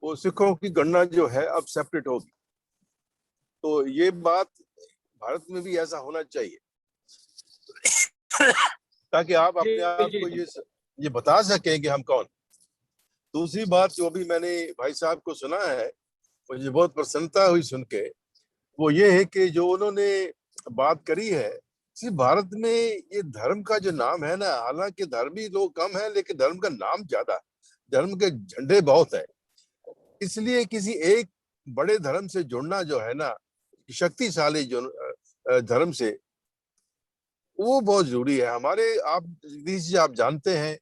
वो सिखों की गणना जो है अब सेपरेट होगी। तो ये बात भारत में भी ऐसा होना चाहिए ताकि आप अपने आप को ये बता सकें कि हम कौन। दूसरी बात जो भी मैंने भाई साहब को सुना है, मुझे बहुत प्रसन्नता हुई सुन के, वो ये है कि जो उन्होंने बात करी है, सिर्फ भारत में ये धर्म का जो नाम है ना, हालांकि धर्मी लोग कम है लेकिन धर्म का नाम ज्यादा, धर्म के झंडे बहुत है। इसलिए किसी एक बड़े धर्म से जुड़ना जो है ना, शक्तिशाली जो धर्म से, वो बहुत जरूरी है। हमारे आप जानते हैं,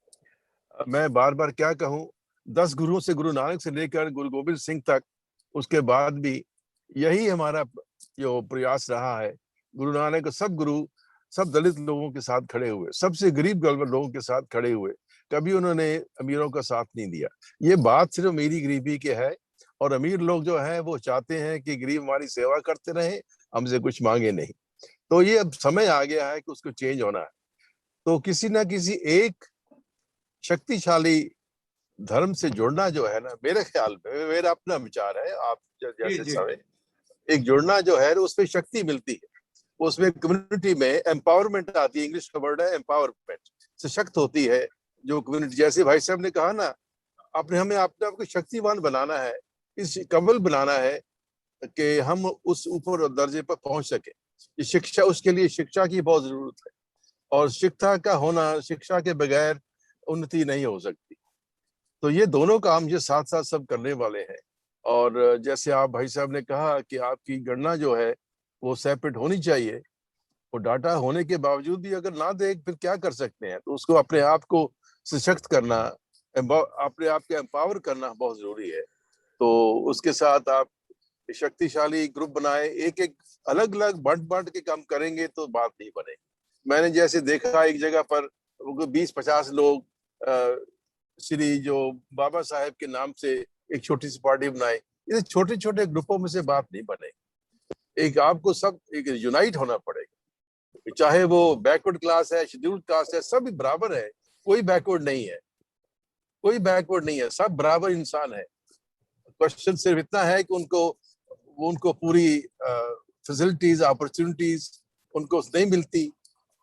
मैं बार बार क्या कहूं, 10 गुरुओं से, गुरु नानक से लेकर गुरु गोविंद सिंह तक, उसके बाद भी यही हमारा जो प्रयास रहा है। गुरु नानक सब गुरु सब दलित लोगों के साथ खड़े हुए, सबसे गरीब लोगों के साथ खड़े हुए, कभी उन्होंने अमीरों का साथ नहीं दिया। ये बात सिर्फ मेरी गरीबी के है, और अमीर लोग जो है वो चाहते हैं कि गरीब हमारी सेवा करते रहे, हमसे कुछ मांगे नहीं। तो ये अब समय आ गया है कि उसको चेंज होना है। तो किसी ना किसी एक शक्तिशाली धर्म से जुड़ना जो है ना, मेरे ख्याल में, मेरा अपना विचार है, आप जैसे समय एक जुड़ना जो है उसमें शक्ति मिलती है, उसमें कम्युनिटी में एम्पावरमेंट आती है। इंग्लिश का वर्ड है एम्पावरमेंट, सशक्त होती है जो कम्युनिटी। जैसे भाई साहब ने कहा ना, हमें अपने आप को शक्तिवान बनाना है, इस कमल बनाना है कि हम उस ऊपर दर्जे पर पहुंच सके। ये शिक्षा, उसके लिए शिक्षा की बहुत जरूरत है, और शिक्षा का होना, शिक्षा के बगैर उन्नति नहीं हो सकती। तो ये दोनों काम ये साथ साथ सब करने वाले हैं। और जैसे आप भाई साहब ने कहा कि आपकी गणना जो है वो सेपरेट होनी चाहिए, वो डाटा होने के बावजूद भी अगर ना दे फिर क्या कर सकते हैं। तो उसको अपने आप को सशक्त करना, अपने आप को एम्पावर करना बहुत जरूरी है। तो उसके साथ आप शक्तिशाली ग्रुप बनाए, एक एक अलग अलग बांट के काम करेंगे तो बात नहीं बनेगी। मैंने जैसे देखा एक जगह पर 20-50 लोग श्री जो बाबा साहेब के नाम से एक छोटी सी पार्टी बनाए। ये छोटे छोटे ग्रुपों में से बात नहीं बनेगी। एक आपको सब एक यूनाइट होना पड़ेगा, चाहे वो बैकवर्ड क्लास है, शेड्यूल्ड कास्ट है, सब बराबर है। कोई बैकवर्ड नहीं है, कोई बैकवर्ड नहीं है, सब बराबर इंसान है। क्वेश्चन सिर्फ इतना है कि उनको पूरी फैसिलिटीज, अपॉर्चुनिटीज उनको नहीं मिलती,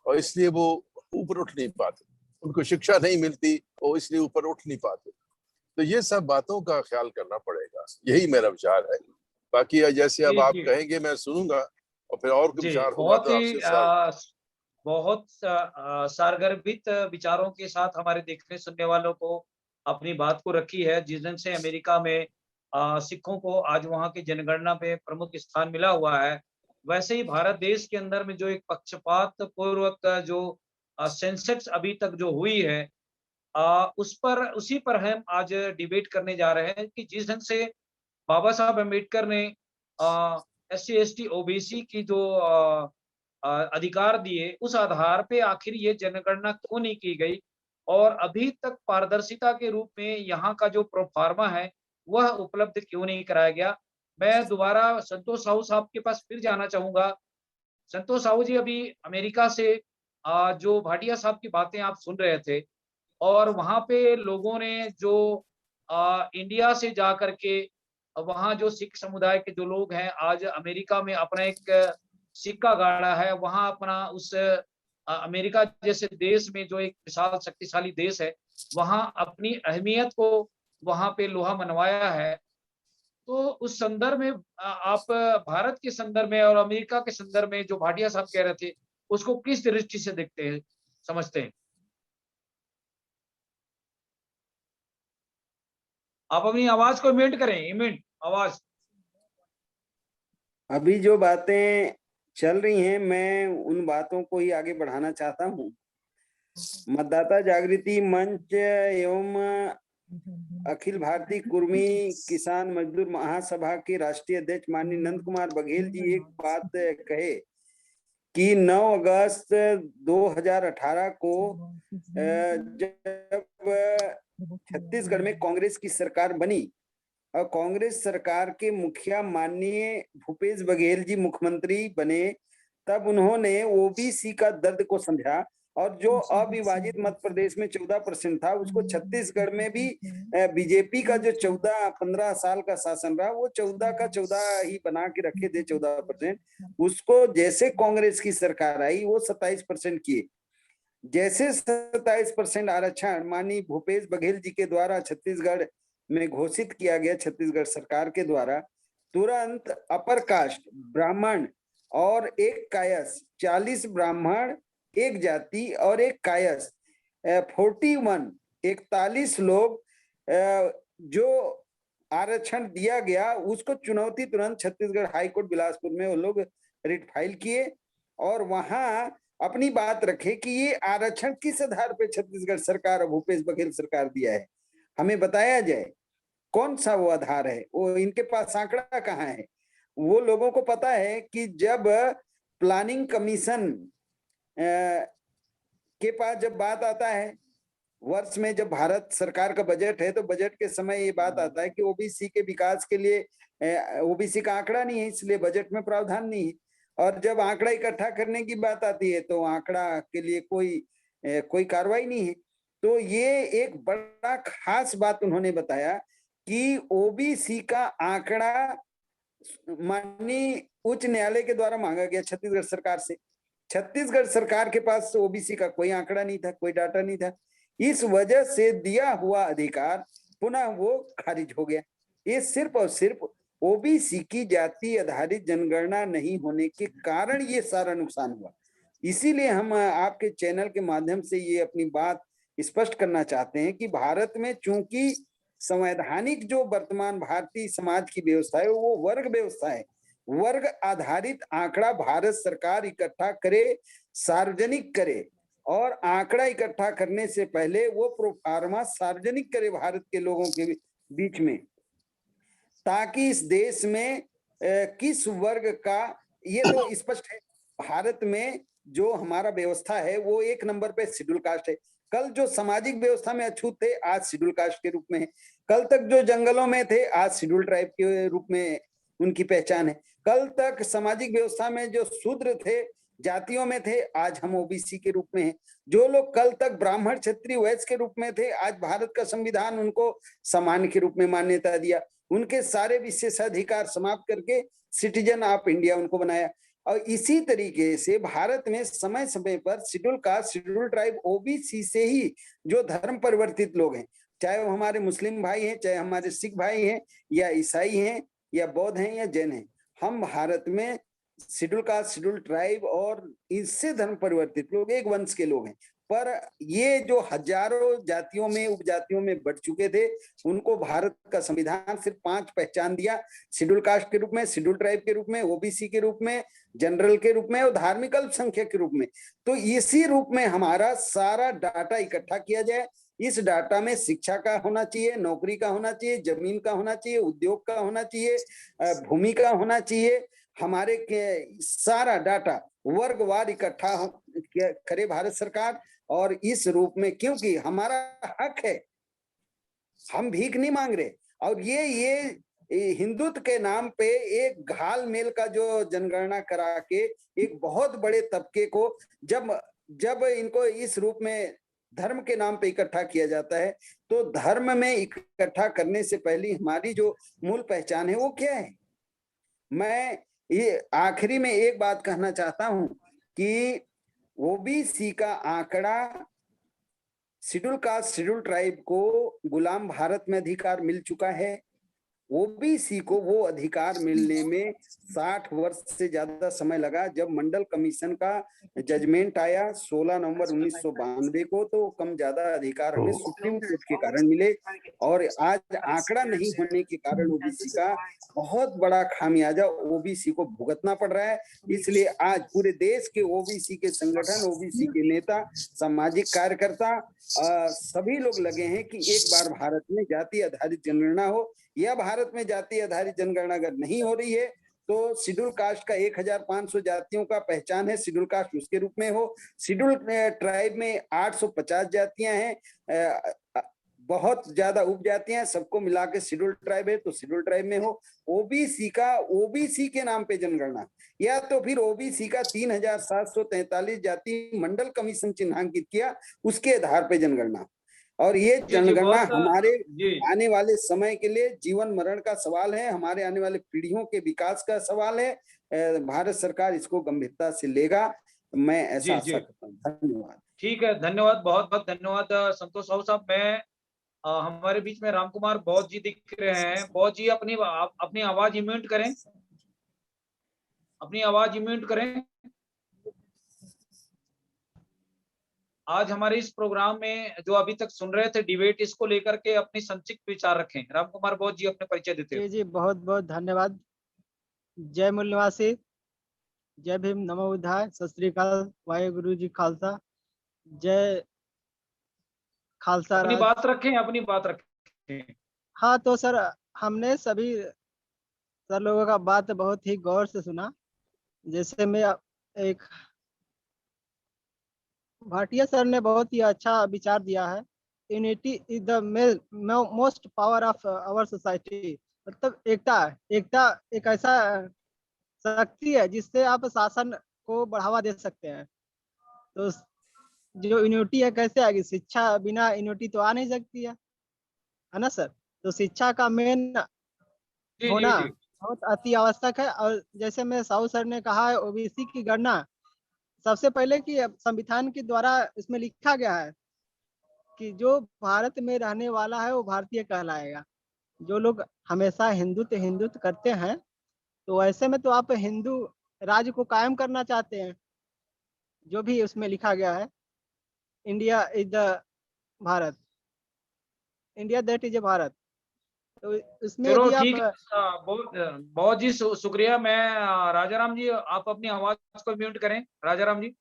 और इसलिए वो ऊपर उठ नहीं पाते। उनको शिक्षा नहीं मिलती और इसलिए ऊपर उठ नहीं पाते। तो ये सब बातों का ख्याल करना पड़ेगा, यही मेरा विचार है। बाकी जैसे अब आप कहेंगे मैं सुनूंगा, और फिर और कुछ विचार होगा तो आपसे। बहुत सारगर्भित विचारों के साथ हमारे देखने सुनने वालों को अपनी बात को रखी है। जिस दिन से अमेरिका में सिखों को आज वहां की जनगणना पे प्रमुख स्थान मिला हुआ है, वैसे ही भारत देश के अंदर में जो एक पक्षपात पूर्वक जो सेंसेक्स अभी तक जो हुई है, उसी पर हम आज डिबेट करने जा रहे हैं कि जिस ढंग से बाबा साहब अम्बेडकर ने SC ST OBC की जो अधिकार दिए, उस आधार पे आखिर ये जनगणना क्यों नहीं की गई, और अभी तक पारदर्शिता के रूप में यहाँ का जो प्रोफार्मा है वह उपलब्ध क्यों नहीं कराया गया। मैं दोबारा संतोष साहू साहब के पास फिर जाना चाहूंगा। संतोष साहू जी, अभी अमेरिका से जो भाटिया साहब की बातें आप सुन रहे थे, और वहाँ पे लोगों ने जो इंडिया से जा करके वहाँ जो सिख समुदाय के जो लोग हैं, आज अमेरिका में अपना एक सिक्का गाड़ा है, वहाँ अपना उस अमेरिका जैसे देश में जो एक विशाल शक्तिशाली देश है, वहाँ अपनी अहमियत को वहाँ पे लोहा मनवाया है। तो उस संदर्भ में आप भारत के संदर्भ में और अमेरिका के संदर्भ में जो भाटिया साहब कह रहे थे, उसको किस दृष्टि से देखते हैं, समझते हैं? आप अपनी आवाज को म्यूट करें, म्यूट आवाज। अभी जो बातें चल रही हैं, मैं उन बातों को ही आगे बढ़ाना चाहता हूँ। मतदाता जागृति मंच एवं अखिल भारतीय कुर्मी किसान मजदूर महासभा के राष्ट्रीय अध्यक्ष माननीय नंद कुमार बघेल जी एक बात कहे कि 9 अगस्त 2018 को जब छत्तीसगढ़ में कांग्रेस की सरकार बनी और कांग्रेस सरकार के मुखिया माननीय भूपेश बघेल जी मुख्यमंत्री बने, तब उन्होंने ओबीसी का दर्द को समझा और जो अविभाजित मध्य प्रदेश में 14% था, उसको छत्तीसगढ़ में भी बीजेपी का जो 14-15 साल का शासन रहा, वो 14 का 14 ही बना के रखे थे 14%। उसको जैसे कांग्रेस की सरकार आई, वो 27% किए। जैसे 27% आरक्षण माननीय भूपेश बघेल जी के द्वारा छत्तीसगढ़ में घोषित किया गया, छत्तीसगढ़ सरकार के द्वारा, तुरंत अपर कास्ट ब्राह्मण और एक कायस, 40 ब्राह्मण, एक जाति और एक कायस, 41 लोग जो आरक्षण दिया गया, उसको चुनौती तुरंत छत्तीसगढ़ हाईकोर्ट बिलासपुर में वो लोग रिट फाइल किए और वहां अपनी बात रखे कि ये आरक्षण किस आधार पे छत्तीसगढ़ सरकार और भूपेश बघेल सरकार दिया है, हमें बताया जाए कौन सा वो आधार है। वो इनके पास आंकड़ा कहाँ है? वो लोगों को पता है कि जब प्लानिंग कमीशन के पास जब बात आता है, वर्ष में जब भारत सरकार का बजट है, तो बजट के समय ये बात आता है कि ओबीसी के विकास के लिए ओबीसी का आंकड़ा नहीं है, इसलिए बजट में प्रावधान नहीं है। और जब आंकड़ा इकट्ठा करने की बात आती है, तो आंकड़ा के लिए कोई कार्रवाई नहीं है। तो ये एक बड़ा खास बात उन्होंने बताया कि ओबीसी का आंकड़ा माननीय उच्च न्यायालय के द्वारा मांगा गया छत्तीसगढ़ सरकार से। छत्तीसगढ़ सरकार के पास ओबीसी का कोई आंकड़ा नहीं था, कोई डाटा नहीं था। इस वजह से दिया हुआ अधिकार पुनः वो खारिज हो गया। ये सिर्फ और सिर्फ ओबीसी की जाति आधारित जनगणना नहीं होने के कारण ये सारा नुकसान हुआ। इसीलिए हम आपके चैनल के माध्यम से ये अपनी बात स्पष्ट करना चाहते हैं कि भारत में चूंकि संवैधानिक जो वर्तमान भारतीय समाज की व्यवस्था है, वो वर्ग व्यवस्था है। वर्ग आधारित आंकड़ा भारत सरकार इकट्ठा करे, सार्वजनिक करे, और आंकड़ा इकट्ठा करने से पहले वो प्रोफार्मा सार्वजनिक करे भारत के लोगों के बीच में, ताकि इस देश में किस वर्ग का, ये तो स्पष्ट है भारत में जो हमारा व्यवस्था है वो 1 नंबर पे शेड्यूल कास्ट है। कल जो सामाजिक व्यवस्था में अछूत थे, आज शेड्यूल कास्ट के रूप में है। कल तक जो जंगलों में थे, आज शेड्यूल ट्राइब के रूप में उनकी पहचान है। कल तक सामाजिक व्यवस्था में जो शूद्र थे, जातियों में थे, आज हम ओबीसी के रूप में हैं। जो लोग कल तक ब्राह्मण, क्षत्रिय, वैश्य के रूप में थे, आज भारत का संविधान उनको सामान्य के रूप में मान्यता दिया। उनके सारे विशेषाधिकार समाप्त करके सिटीजन ऑफ इंडिया उनको बनाया। और इसी तरीके से भारत में समय समय पर schedule caste, schedule tribe, OBC से ही जो धर्म परिवर्तित लोग हैं, चाहे वो हमारे मुस्लिम भाई हैं, चाहे हमारे सिख भाई हैं, या ईसाई हैं, या बौद्ध हैं, या जैन हैं, हम भारत में शेड्यूल कास्ट, शेड्यूल ट्राइब और इससे धर्म परिवर्तित लोग एक वंश के लोग हैं। पर ये जो हजारों जातियों में, उपजातियों में बढ़ चुके थे, उनको भारत का संविधान सिर्फ 5 पहचान दिया, शेड्यूल कास्ट के रूप में, शेड्यूल ट्राइब के रूप में, ओबीसी के रूप में, जनरल के रूप में और धार्मिक अल्पसंख्यक के रूप में। तो इसी रूप में हमारा सारा डाटा इकट्ठा किया जाए। इस डाटा में शिक्षा का होना चाहिए, नौकरी का होना चाहिए, जमीन का होना चाहिए, उद्योग का होना चाहिए, भूमि का होना चाहिए। हमारे के सारा डाटा वर्गवार इकट्ठा करे भारत सरकार, और इस रूप में, क्योंकि हमारा हक है, हम भीख नहीं मांग रहे। और ये हिंदुत्व के नाम पे एक घाल मेल का जो जनगणना करा के एक बहुत बड़े तबके को, जब जब इनको इस रूप में धर्म के नाम पे इकट्ठा किया जाता है, तो धर्म में इकट्ठा करने से पहले हमारी जो मूल पहचान है वो क्या है? मैं ये आखिरी में एक बात कहना चाहता हूं कि ओबीसी का आंकड़ा, शेड्यूल कास्ट शेड्यूल ट्राइब को गुलाम भारत में अधिकार मिल चुका है। ओबीसी को वो अधिकार मिलने में 60 वर्ष से ज्यादा समय लगा। जब मंडल कमीशन का जजमेंट आया 16 नवंबर 1992 को, तो कम ज्यादा अधिकार हमें सुप्रीम कोर्ट के कारण मिले। और आज आंकड़ा नहीं होने के कारण ओबीसी का बहुत बड़ा खामियाजा ओबीसी को भुगतना पड़ रहा है। इसलिए आज पूरे देश के ओबीसी के संगठन, ओबीसी के नेता, सामाजिक कार्यकर्ता सभी लोग लगे हैं कि एक बार भारत में जाति आधारित जनगणना हो। यह भारत में जाति आधारित जनगणना अगर नहीं हो रही है तो शेड्यूल कास्ट का 1500 जातियों का पहचान है, शेड्यूल कास्ट उसके रूप में हो। शेड्यूल ट्राइब में 850 जातियां हैं, बहुत ज्यादा उपजातियां, सबको मिला के शेड्यूल ट्राइब है, तो शेड्यूल ट्राइब में हो। ओबीसी का ओबीसी के नाम पे जनगणना, या तो फिर ओबीसी का 3743 जाति मंडल कमीशन चिन्हांकित किया, उसके आधार पे जनगणना। और ये जनगणना हमारे आने वाले समय के लिए जीवन मरण का सवाल है, हमारे आने वाले पीढ़ियों के विकास का सवाल है। भारत सरकार इसको गंभीरता से लेगा, मैं ऐसा आशा करता हूँ। धन्यवाद। ठीक है, धन्यवाद, बहुत बहुत धन्यवाद संतोष साहब। मैं हमारे बीच में राम कुमार बौद्ध जी दिख रहे हैं। बौद्ध जी अपनी आवाज म्यूट करें, अपनी आवाज म्यूट करें। आज हमारे इस प्रोग्राम में जो अभी तक सुन रहे थे डिबेट, इसको लेकर के अपनी संक्षिप्त विचार रखें। राम कुमार बौद्ध जी अपने परिचय देते हैं। जी, बहुत बहुत धन्यवाद। जय मूल निवासी, जय भीम, नमो बुद्धाय, सत श्री अकाल, वाहेगुरु जी खालसा, जय खालसा अपनी राज। बात रखें, अपनी बात रखें। हाँ, तो सर हमने सभी सर लोगों का बात बहुत ही गौर से सुना। जैसे मैं एक भाटिया सर ने बहुत ही अच्छा विचार दिया है, unity is the most power of our society. मतलब एकता एक ऐसा शक्ति है जिससे आप शासन को बढ़ावा दे सकते हैं। तो जो यूनिटी है कैसे आएगी? शिक्षा बिना यूनिटी तो आ नहीं सकती है ना सर? तो शिक्षा का मेन होना बहुत अति आवश्यक है। और जैसे मैं साहू सर ने कहा है, ओबीसी की गणना सबसे पहले कि संविधान के द्वारा इसमें लिखा गया है कि जो भारत में रहने वाला है वो भारतीय कहलाएगा। जो लोग हमेशा हिंदुत्व करते हैं, तो ऐसे में तो आप हिंदू राज्य को कायम करना चाहते हैं, जो भी उसमें लिखा गया है। India is the Bharat, India that is a Bharat. तो इसमें चलो यदि ठीक है, आप बहुत जी शुक्रिया। मैं राजाराम जी, आप अपनी आवाज को म्यूट करें। राजाराम जी,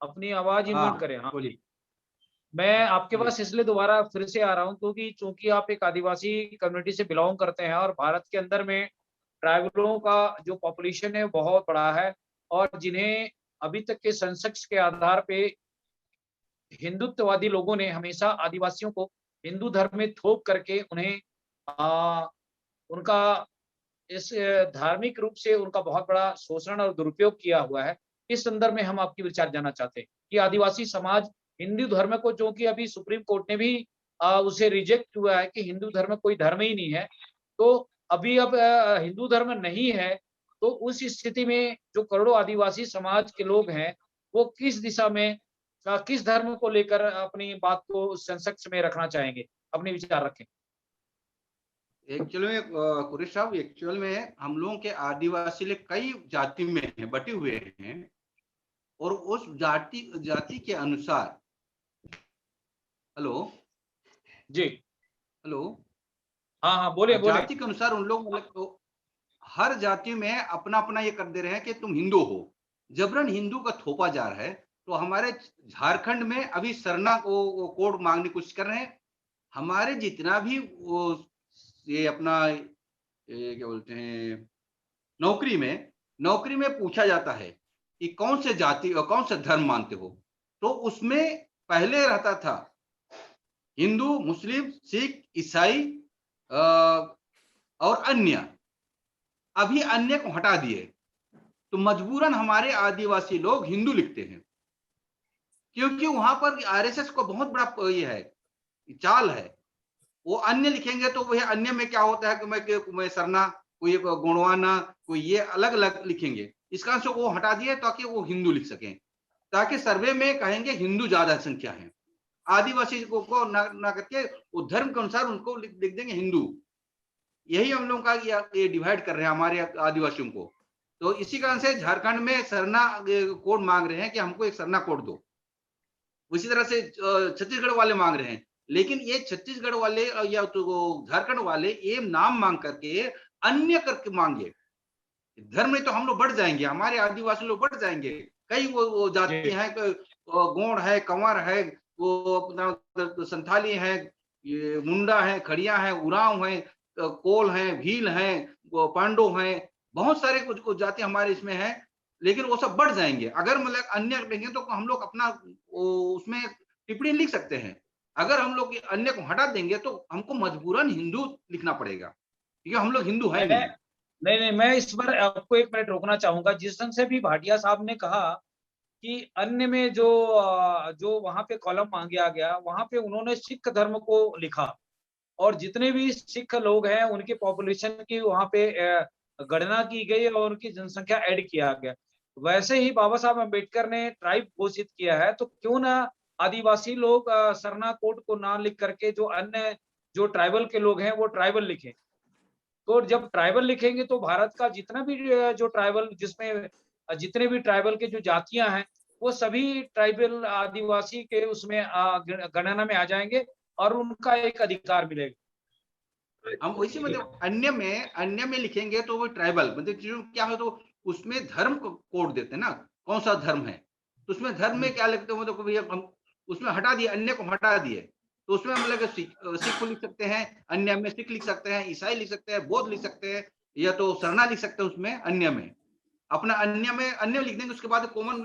अपनी आवाज म्यूट करें। हाँ, बोलिए। मैं आपके पास इसलिए दोबारा फिर से आ रहा हूं क्योंकि चूंकि आप एक आदिवासी कम्युनिटी से बिलोंग करते हैं और भारत के अंदर में ट्राइबलों का जो पॉपुलेशन है बहुत बड़ा है, और जिन्हें अभी तक के सेंसस के आधार पे हिंदुत्ववादी लोगों ने हमेशा आदिवासियों को हिंदू धर्म में थोप करके उन्हें उनका इस धार्मिक रूप से उनका बहुत बड़ा शोषण और दुरुपयोग किया हुआ है। इस संदर्भ में हम आपकी विचार जानना चाहते हैं कि आदिवासी समाज हिंदू धर्म को, जो कि अभी सुप्रीम कोर्ट ने भी उसे रिजेक्ट हुआ है कि हिंदू धर्म कोई धर्म ही नहीं है, तो अभी अब हिंदू धर्म नहीं है, तो उस स्थिति में जो करोड़ों आदिवासी समाज के लोग हैं वो किस दिशा में, किस धर्म को लेकर अपनी बात को संसद में रखना चाहेंगे? अपने विचार रखें। एक्चुअल में कुरेश साहब, एक्चुअल में हम लोगों के आदिवासी लोग कई जाति में हैं, बटे हुए हैं, और उस जाति के अनुसार, हेलो जी, हेलो, हाँ हाँ, बोले बोले। जाति के अनुसार उन लोग मतलब तो हर जाति में अपना अपना ये कर दे रहे हैं कि तुम हिंदू हो, जबरन हिंदू का थोपा जा रहा है। तो हमारे झारखंड में अभी सरना को कोड मांगने की कोशिश कर रहे हैं। हमारे जितना भी वो ये अपना ये क्या बोलते हैं, नौकरी में पूछा जाता है कि कौन से जाति और कौन सा धर्म मानते हो, तो उसमें पहले रहता था हिंदू, मुस्लिम, सिख, ईसाई और अन्य। अभी अन्य को हटा दिए, तो मजबूरन हमारे आदिवासी लोग हिंदू लिखते हैं, क्योंकि वहां पर आरएसएस को बहुत बड़ा ये है, चाल है। वो अन्य लिखेंगे तो वह अन्य में क्या होता है कि मैं सरना, कोई गुणवाना, कोई ये अलग अलग लिखेंगे। इस कारण से वो हटा दिए ताकि वो हिंदू लिख सकें, ताकि सर्वे में कहेंगे हिंदू ज्यादा संख्या है। आदिवासी को ना करके वो धर्म के अनुसार उनको लिख देंगे हिंदू। यही हम लोगों का ये डिवाइड कर रहे हैं हमारे आदिवासियों को। तो इसी कारण से झारखंड में सरना कोड मांग रहे हैं कि हमको एक सरना कोड दो। उसी तरह से छत्तीसगढ़ वाले मांग रहे हैं, लेकिन ये छत्तीसगढ़ वाले या तो झारखंड वाले ये नाम मांग करके अन्य करके मांगे। धर्म में तो हम लोग बढ़ जाएंगे, हमारे आदिवासी लोग बढ़ जाएंगे। कई वो जाति हैं, गोंड है, कंवर है, वो अपना संथाली है, ये मुंडा है, खड़िया है, उरांव है, कोल है, भील है, पांडो है, बहुत सारे कुछ जाति हमारे इसमें है, लेकिन वो सब बढ़ जाएंगे। अगर मतलब अन्य लेंगे तो हम लोग अपना उसमें टिप्पणी लिख सकते हैं। अगर हम लोग अन्य को हटा देंगे तो हमको मजबूरन हिंदू लिखना पड़ेगा, क्योंकि हम लोग हिंदू है नहीं। नहीं, मैं इस पर आपको 1 मिनट रोकना चाहूंगा। जिस ढंग से भी भाटिया साहब ने कहा कि अन्य में जो वहां पे कॉलम मांगा गया, वहां पे उन्होंने सिख धर्म को लिखा, और जितने भी सिख लोग हैं उनकी पॉपुलेशन की वहां पे गणना की गई और उनकी जनसंख्या ऐड किया गया। वैसे ही बाबा साहब अम्बेडकर ने ट्राइब घोषित किया है, तो क्यों ना आदिवासी लोग सरना कोड को ना लिख करके जो अन्य जो ट्राइबल के लोग हैं वो ट्राइबल लिखें। तो जब ट्राइबल लिखेंगे तो भारत का जितना भी जो ट्राइबल, जिसमें जितने भी ट्राइबल के जो जातियां हैं वो सभी ट्राइबल आदिवासी के उसमें गणना में आ जाएंगे और उनका एक अधिकार मिलेगा। हम वैसे मतलब अन्य में लिखेंगे तो वो ट्राइबल मतलब क्या है, तो उसमें धर्म को कोड देते हैं ना, कौन सा धर्म है, तो उसमें धर्म में क्या लिखते हैं, तो भैया हम उसमें हटा दिए, अन्य को हटा दिए, तो उसमें हम लोग सिख को लिख सकते हैं, अन्य में सिख लिख सकते हैं, ईसाई लिख सकते हैं, बौद्ध लिख सकते हैं, या तो सरना लिख सकते हैं। उसमें अन्य में अपना अन्य लिख देंगे, उसके बाद कॉमन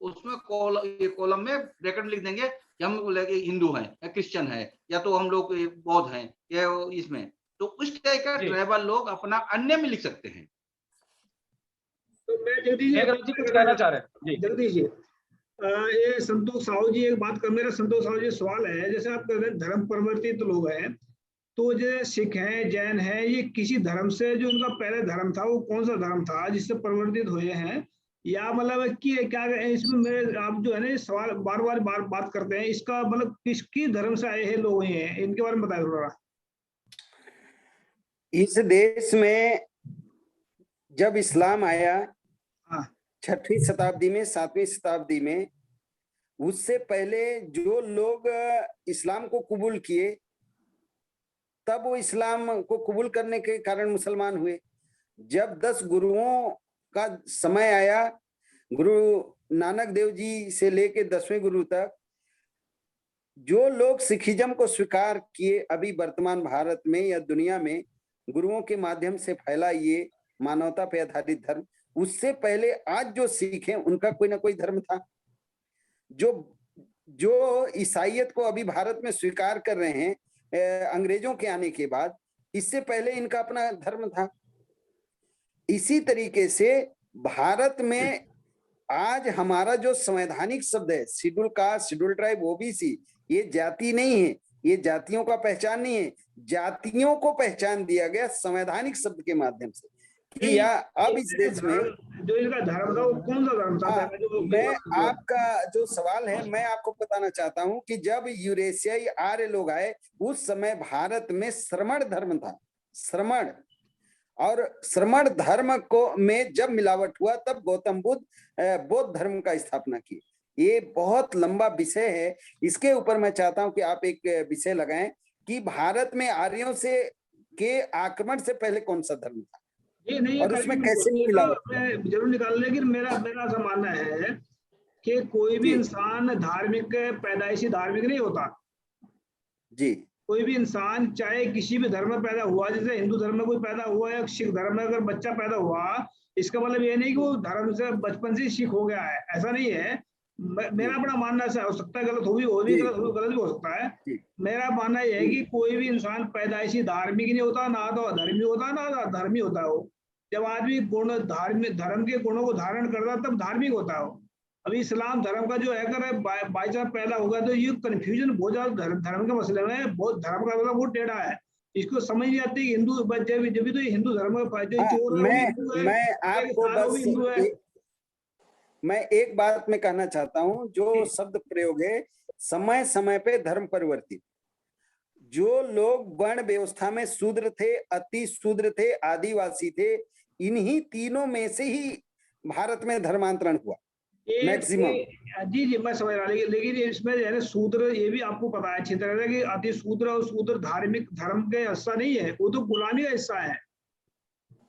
उसमें कॉलम में ब्रैकेट में लिख देंगे कि हम हिंदू हैं या क्रिश्चियन है या तो हम लोग बौद्ध हैं या इसमें, तो उस टाइप का ट्राइबल लोग अपना अन्य में लिख सकते हैं। तो मैं जगदीश जी कुछ कहना चाह रहे हैं। जगदीश जी, ये संतोष साहू जी एक बात कर, मेरा संतोष साहू जी सवाल है, जैसे आप कह रहे हैं धर्म परिवर्तित लोग हैं, तो जैसे सिख हैं, जैन हैं, ये किसी धर्म से जो उनका पहले धर्म था वो कौन सा धर्म था जिससे परिवर्तित हुए हैं, या मतलब कि क्या इसमें मेरे आप जो है ना सवाल बार बार बात करते हैं, इसका मतलब किसकी धर्म से आए हैं लोग हैं, इनके बारे में बताएं थोड़ा। इस देश में जब इस्लाम आया 6वीं शताब्दी में, 7वीं शताब्दी में, उससे पहले जो लोग इस्लाम को कबूल किए तब वो इस्लाम को कबूल करने के कारण मुसलमान हुए। जब 10 गुरुओं का समय आया, गुरु नानक देव जी से लेके 10वें गुरु तक, जो लोग सिखिज्म को स्वीकार किए, अभी वर्तमान भारत में या दुनिया में गुरुओं के माध्यम से फैला ये मानवता पे आधारित धर्म, उससे पहले आज जो सिख हैं उनका कोई ना कोई धर्म था। जो ईसाइयत को अभी भारत में स्वीकार कर रहे हैं अंग्रेजों के आने के बाद, इससे पहले इनका अपना धर्म था। इसी तरीके से भारत में आज हमारा जो संवैधानिक शब्द है schedule caste, schedule tribe, OBC, ये जाति नहीं है, ये जातियों का पहचान नहीं है, जातियों को पहचान दिया गया संवैधानिक शब्द के माध्यम से। या अब इस देश में जो इनका धर्म था वो कौन सा धर्म था? मैं आपका जो सवाल है मैं आपको बताना चाहता हूं कि जब यूरेशियाई आर्य लोग आए उस समय भारत में श्रमण धर्म था, श्रमण, और श्रमण धर्म को में जब मिलावट हुआ तब गौतम बुद्ध बौद्ध धर्म का स्थापना की। ये बहुत लंबा विषय है, इसके ऊपर मैं चाहता हूं कि आप एक विषय लगाएं कि भारत में आर्यों से के आक्रमण से पहले कौन सा धर्म था और उसमें कैसे मिलावट। जरूर निकाल, लेकिन मेरा ऐसा मानना है कि कोई भी इंसान धार्मिक पैदाइशी धार्मिक नहीं होता जी। कोई भी इंसान चाहे किसी भी धर्म में पैदा हुआ, जैसे हिंदू धर्म में कोई पैदा हुआ या सिख धर्म में अगर बच्चा पैदा हुआ, इसका मतलब ये नहीं कि वो धर्म से बचपन से सिख हो गया है, ऐसा नहीं है। मेरा अपना मानना ऐसा हो सकता है, गलत गलत भी हो सकता है। मेरा मानना यह है कि कोई भी इंसान पैदाइशी धार्मिक नहीं होता, ना तो अधर्मी होता, ना धर्मी होता है। वो जब आदमी गुण धार्मिक धर्म के गुणों को धारण करता है तब धार्मिक होता है। अभी इस्लाम धर्म का जो है अगर बाई चांस पैदा होगा तो ये कंफ्यूजन बहुत ज्यादा धर्म के मसले में, बहुत धर्म का मतलब बहुत टेढ़ा है, इसको समझ नहीं आती कि हिंदू जब तो हिंदू धर्म का जो चोर है वो हिंदू है, मैं आपको साधु भी हिंदू है। मैं एक बात में कहना चाहता हूं, जो शब्द प्रयोग है समय समय पे धर्म परिवर्तित, जो लोग वर्ण व्यवस्था में शूद्र थे, अति शूद्र थे, आदिवासी थे, इन्हीं तीनों में से ही भारत में धर्मांतरण हुआ मैक्सिमम। जी जी मैं समझ रहा, लेकिन इसमें जो है ना शूद्र, ये भी आपको पता है अच्छी तरह से कि अति शूद्र और शूद्र धार्मिक धर्म के हिस्सा नहीं है, वो तो गुलामी का हिस्सा है।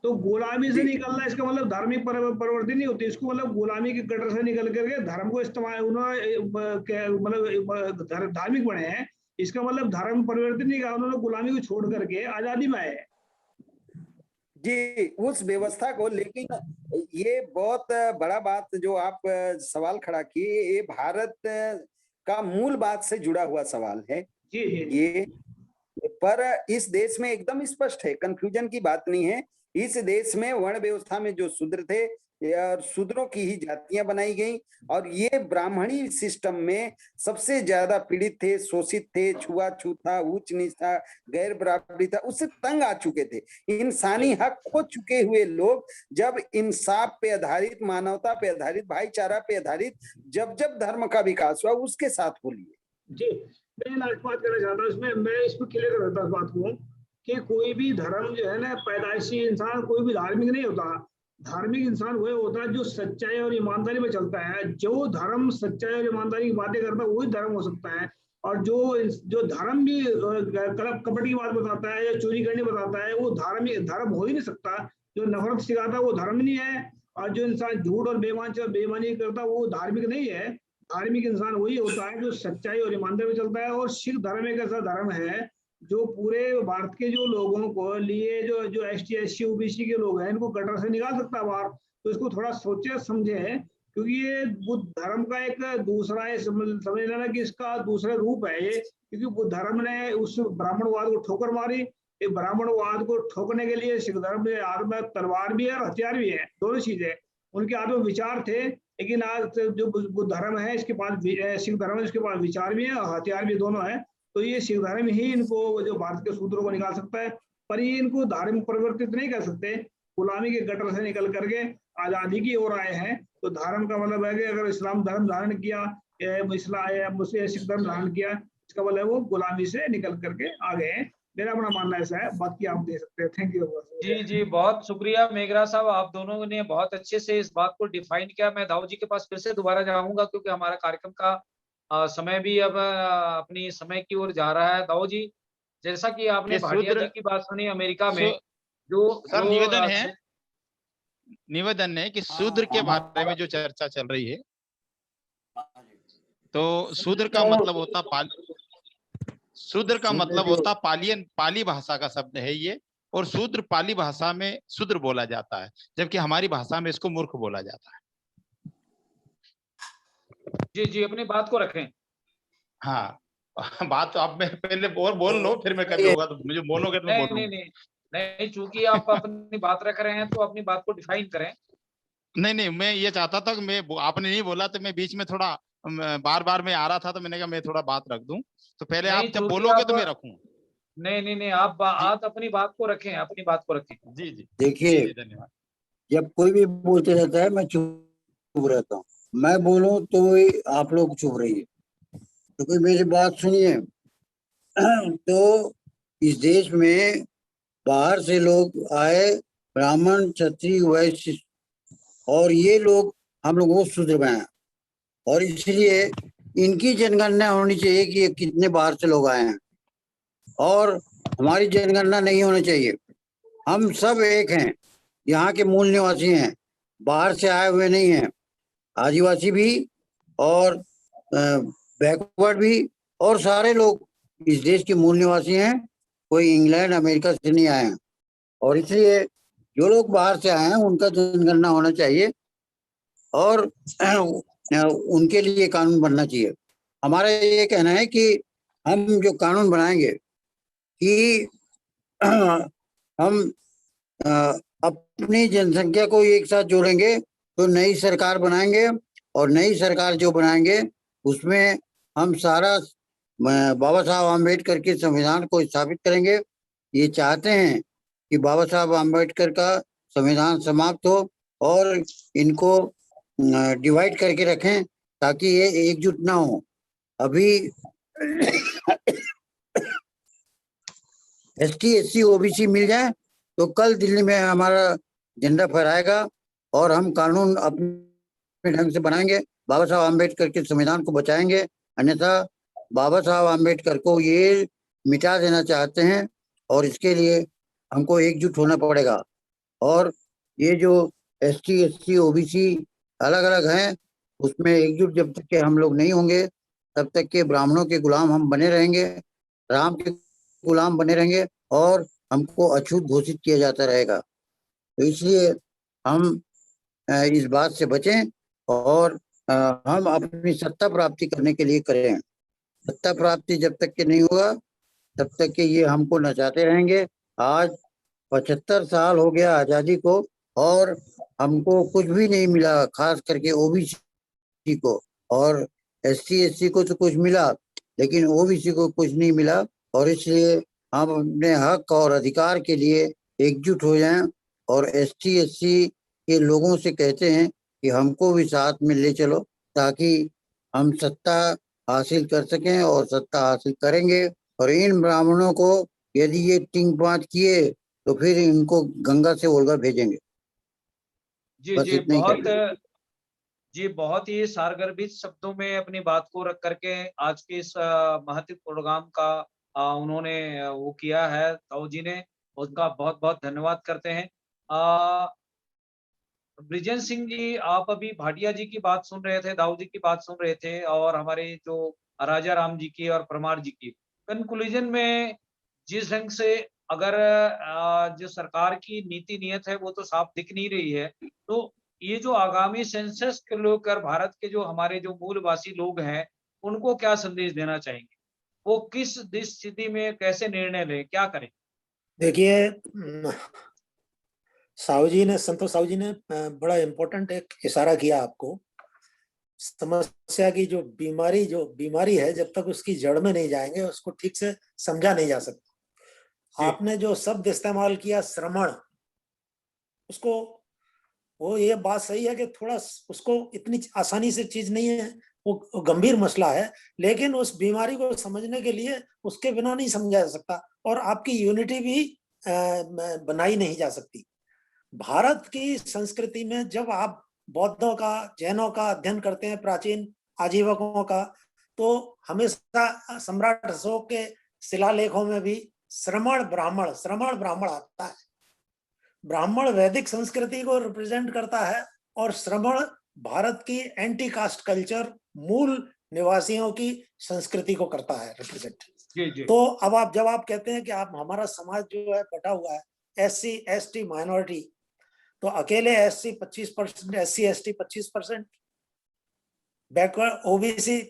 तो गुलामी से निकलना इसका मतलब धार्मिक परिवर्तन नहीं होती, इसको मतलब गुलामी के गटर से निकल करके धर्म को इस्तेमाल उन्होंने मतलब धार्मिक बने हैं, इसका मतलब धर्म परिवर्तन नहीं कहा, उन्होंने गुलामी को छोड़ करके आजादी में आए जी उस व्यवस्था को। लेकिन ये बहुत बड़ा बात जो आप सवाल खड़ा किए, ये भारत का मूल बात से जुड़ा हुआ सवाल है। जी जी ये पर इस देश में एकदम स्पष्ट है, कंफ्यूजन की बात नहीं है। इस देश में वर्ण व्यवस्था में जो शूद्र थे और शूद्रों की ही जातियां बनाई गई, और ये ब्राह्मणी सिस्टम में सबसे ज्यादा पीड़ित थे, शोषित थे, छुआछूत था, उच्च नीच था, गैर बराबरी था, उससे तंग आ चुके थे। इंसानी हक खो चुके हुए लोग जब इंसाफ पे आधारित, मानवता पे आधारित, भाईचारा पे आधारित जब जब धर्म का विकास हुआ, उसके साथ बोलिए। जी मैं बात करना चाहता हूँ इसमें, मैं इसको क्लियर करता हूँ बात को कि कोई भी धर्म जो है ना, पैदाइशी इंसान कोई भी धार्मिक नहीं होता। धार्मिक इंसान वही होता है जो सच्चाई और ईमानदारी में चलता है। जो धर्म सच्चाई और ईमानदारी की बातें करता है वही धर्म हो सकता है। और जो धर्म भी कपट की बात बताता है या चोरी करने बताता है, वो धर्म हो ही नहीं सकता। जो नफरत सिखाता है वो धर्म नहीं है, और जो इंसान झूठ और बेईमानी करता है वो धार्मिक नहीं है। धार्मिक इंसान वही होता है जो सच्चाई और ईमानदारी में चलता है। और सिख धर्म एक ऐसा धर्म है जो पूरे भारत के जो लोगों को लिए जो ST SC OBC के लोग हैं, इनको गटर से निकाल सकता है बाहर। तो इसको थोड़ा सोचे समझे, क्योंकि ये बुद्ध धर्म का एक दूसरा है, समझ लेना कि इसका दूसरा रूप है ये। क्योंकि बुद्ध धर्म ने उस ब्राह्मणवाद को ठोकर मारी। ये ब्राह्मणवाद को ठोकने के लिए सिख धर्म के हाथ में तलवार भी है और हथियार भी है, दोनों चीजें। उनके हाथ में विचार थे, लेकिन आज जो बुद्ध धर्म है इसके पास, सिख धर्म है इसके पास विचार भी है और हथियार भी दोनों है। तो ये सिख धर्म ही इनको, जो भारत के शूद्रों को निकाल सकता है, पर ये इनको धार्मिक परिवर्तित नहीं कर सकते। गुलामी के गटर से निकल करके आजादी की ओर आए हैं। तो धर्म का मतलब है कि अगर इस्लाम धर्म धारण किया, मुस्लिम सिख धर्म धारण किया, इसका मतलब वो गुलामी से निकल करके आ गए हैं। मेरा अपना मानना ऐसा है, बाकी आप दे सकते हैं। Thank you. जी जी बहुत शुक्रिया मेघरा साहब, आप दोनों ने बहुत अच्छे से इस बात को डिफाइन किया। मैं दाऊ जी के पास फिर से दोबारा जाऊंगा क्योंकि हमारा कार्यक्रम का समय भी अब अपनी समय की ओर जा रहा है। दाऊ जी, जैसा कि आपने भाटिया जी की बात सुनी अमेरिका में, जो निवेदन है कि शूद्र के बारे में जो चर्चा चल रही है, तो शूद्र का मतलब होता पालियन, पाली भाषा का शब्द है ये, और शूद्र पाली भाषा में शूद्र बोला जाता है, जबकि हमारी भाषा में इसको मूर्ख बोला जाता है। जी जी अपनी बात को रखें। हाँ बात आप मैं पहले बोल लो, फिर मैं कभी होगा तो मुझे बोलोगे तो मैं बोलूंगा। नहीं चूंकि आप अपनी बात रख रहे हैं तो अपनी बात को डिफाइन करें। नहीं मैं ये चाहता था कि आपने नहीं बोला तो मैं बीच में थोड़ा बार मैं आ रहा था, तो मैंने कहा मैं थोड़ा बात रख दूं, तो पहले आप जब बोलोगे तो मैं रखूं। नहीं आप अपनी बात को रखें, अपनी बात को रखें। जी देखिए, धन्यवाद। जब कोई भी बोलते रहता है मैं चुप रहता हूँ, मैं बोलूं तो आप लोग चुप रहिए। तो कोई मेरी बात सुनिए। तो इस देश में बाहर से लोग आए, ब्राह्मण, क्षत्रिय, वैश्य, और ये लोग हम लोगों को शूद्र बनाया, और इसलिए इनकी जनगणना होनी चाहिए कि कितने बाहर से लोग आए हैं, और हमारी जनगणना नहीं होनी चाहिए। हम सब एक हैं, यहाँ के मूल निवासी हैं, बाहर से आए हुए नहीं हैं। आदिवासी भी और बैकवर्ड भी, और सारे लोग इस देश के मूल निवासी हैं, कोई इंग्लैंड अमेरिका से नहीं आए हैं। और इसलिए जो लोग बाहर से आए हैं उनका जनगणना होना चाहिए, और उनके लिए कानून बनना चाहिए। हमारा ये कहना है कि हम जो कानून बनाएंगे कि हम अपनी जनसंख्या को एक साथ जोड़ेंगे तो नई सरकार बनाएंगे, और नई सरकार जो बनाएंगे उसमें हम सारा बाबा साहब आम्बेडकर के संविधान को स्थापित करेंगे। ये चाहते हैं कि बाबा साहब आम्बेडकर का संविधान समाप्त हो और इनको डिवाइड करके रखें ताकि ये एकजुट ना हो। अभी ST SC OBC मिल जाए तो कल दिल्ली में हमारा झंडा फहराएगा और हम कानून अपने ढंग से बनाएंगे, बाबा साहब आम्बेडकर के संविधान को बचाएंगे। अन्यथा बाबा साहब आम्बेडकर को ये मिटा देना चाहते हैं और इसके लिए हमको एकजुट होना पड़ेगा। और ये जो ST SC OBC अलग अलग हैं उसमें एकजुट जब तक के हम लोग नहीं होंगे तब तक के ब्राह्मणों के गुलाम हम बने रहेंगे, राम के गुलाम बने रहेंगे और हमको अछूत घोषित किया जाता रहेगा। तो इसलिए हम इस बात से बचें और हम अपनी सत्ता प्राप्ति करने के लिए करें। सत्ता प्राप्ति जब तक के नहीं होगा तब तक के ये हमको नचाते रहेंगे। आज 75 साल हो गया आजादी को और हमको कुछ भी नहीं मिला, खास करके OBC को, और SC SC को तो कुछ मिला लेकिन OBC को कुछ नहीं मिला। और इसलिए हम अपने हक और अधिकार के लिए एकजुट हो जाएं और ST SC के लोगों से कहते हैं कि हमको भी साथ में ले चलो ताकि हम सत्ता हासिल कर सकें और सत्ता हासिल करेंगे। और इन ब्राह्मणों को यदि ये टिंग पाँच किए तो फिर इनको गंगा से ओल्गा भेजेंगे। जी बस जी, इतना ही कहना है। बहुत ही सारगर्भित शब्दों में अपनी बात को रख करके आज के इस महत्वपूर्ण प्रोग्राम का उन्होंने वो किया है ताऊ जी ने, उसका बहुत बहुत धन्यवाद करते हैं। ब्रिजेश सिंह जी, आप अभी भाटिया जी की बात सुन रहे थे, दाऊ जी की बात सुन रहे थे और हमारे जो राजा राम जी की और परमार जी की। कंक्लूजन में जिस ढंग से अगर जो सरकार की नीति नियत है वो तो साफ दिख नहीं रही है, तो ये जो आगामी सेंसस को लेकर भारत के जो हमारे जो मूलवासी लोग हैं उनको क्या संदेश देना चाहेंगे? वो किस स्थिति में कैसे निर्णय लें, क्या करें? देखिए, संतोष साहू जी ने बड़ा इम्पोर्टेंट एक इशारा किया आपको। समस्या की जो बीमारी है, जब तक उसकी जड़ में नहीं जाएंगे उसको ठीक से समझा नहीं जा सकता। आपने जो शब्द इस्तेमाल किया श्रमण, उसको वो ये बात सही है कि थोड़ा उसको इतनी आसानी से चीज नहीं है, वो गंभीर मसला है, लेकिन उस बीमारी को समझने के लिए उसके बिना नहीं समझा जा सकता और आपकी यूनिटी भी बनाई नहीं जा सकती। भारत की संस्कृति में जब आप बौद्धों का, जैनों का अध्ययन करते हैं, प्राचीन आजीवकों का, तो हमेशा सम्राट अशोक के शिलालेखों में भी श्रमण ब्राह्मण आता है। ब्राह्मण वैदिक संस्कृति को रिप्रेजेंट करता है और श्रमण भारत की एंटी कास्ट कल्चर, मूल निवासियों की संस्कृति को करता है रिप्रेजेंट। तो अब जब आप कहते हैं कि आप हमारा समाज जो है बटा हुआ है SC ST माइनॉरिटी, तो अकेले SC 25%, SC ST 25%, backward OBC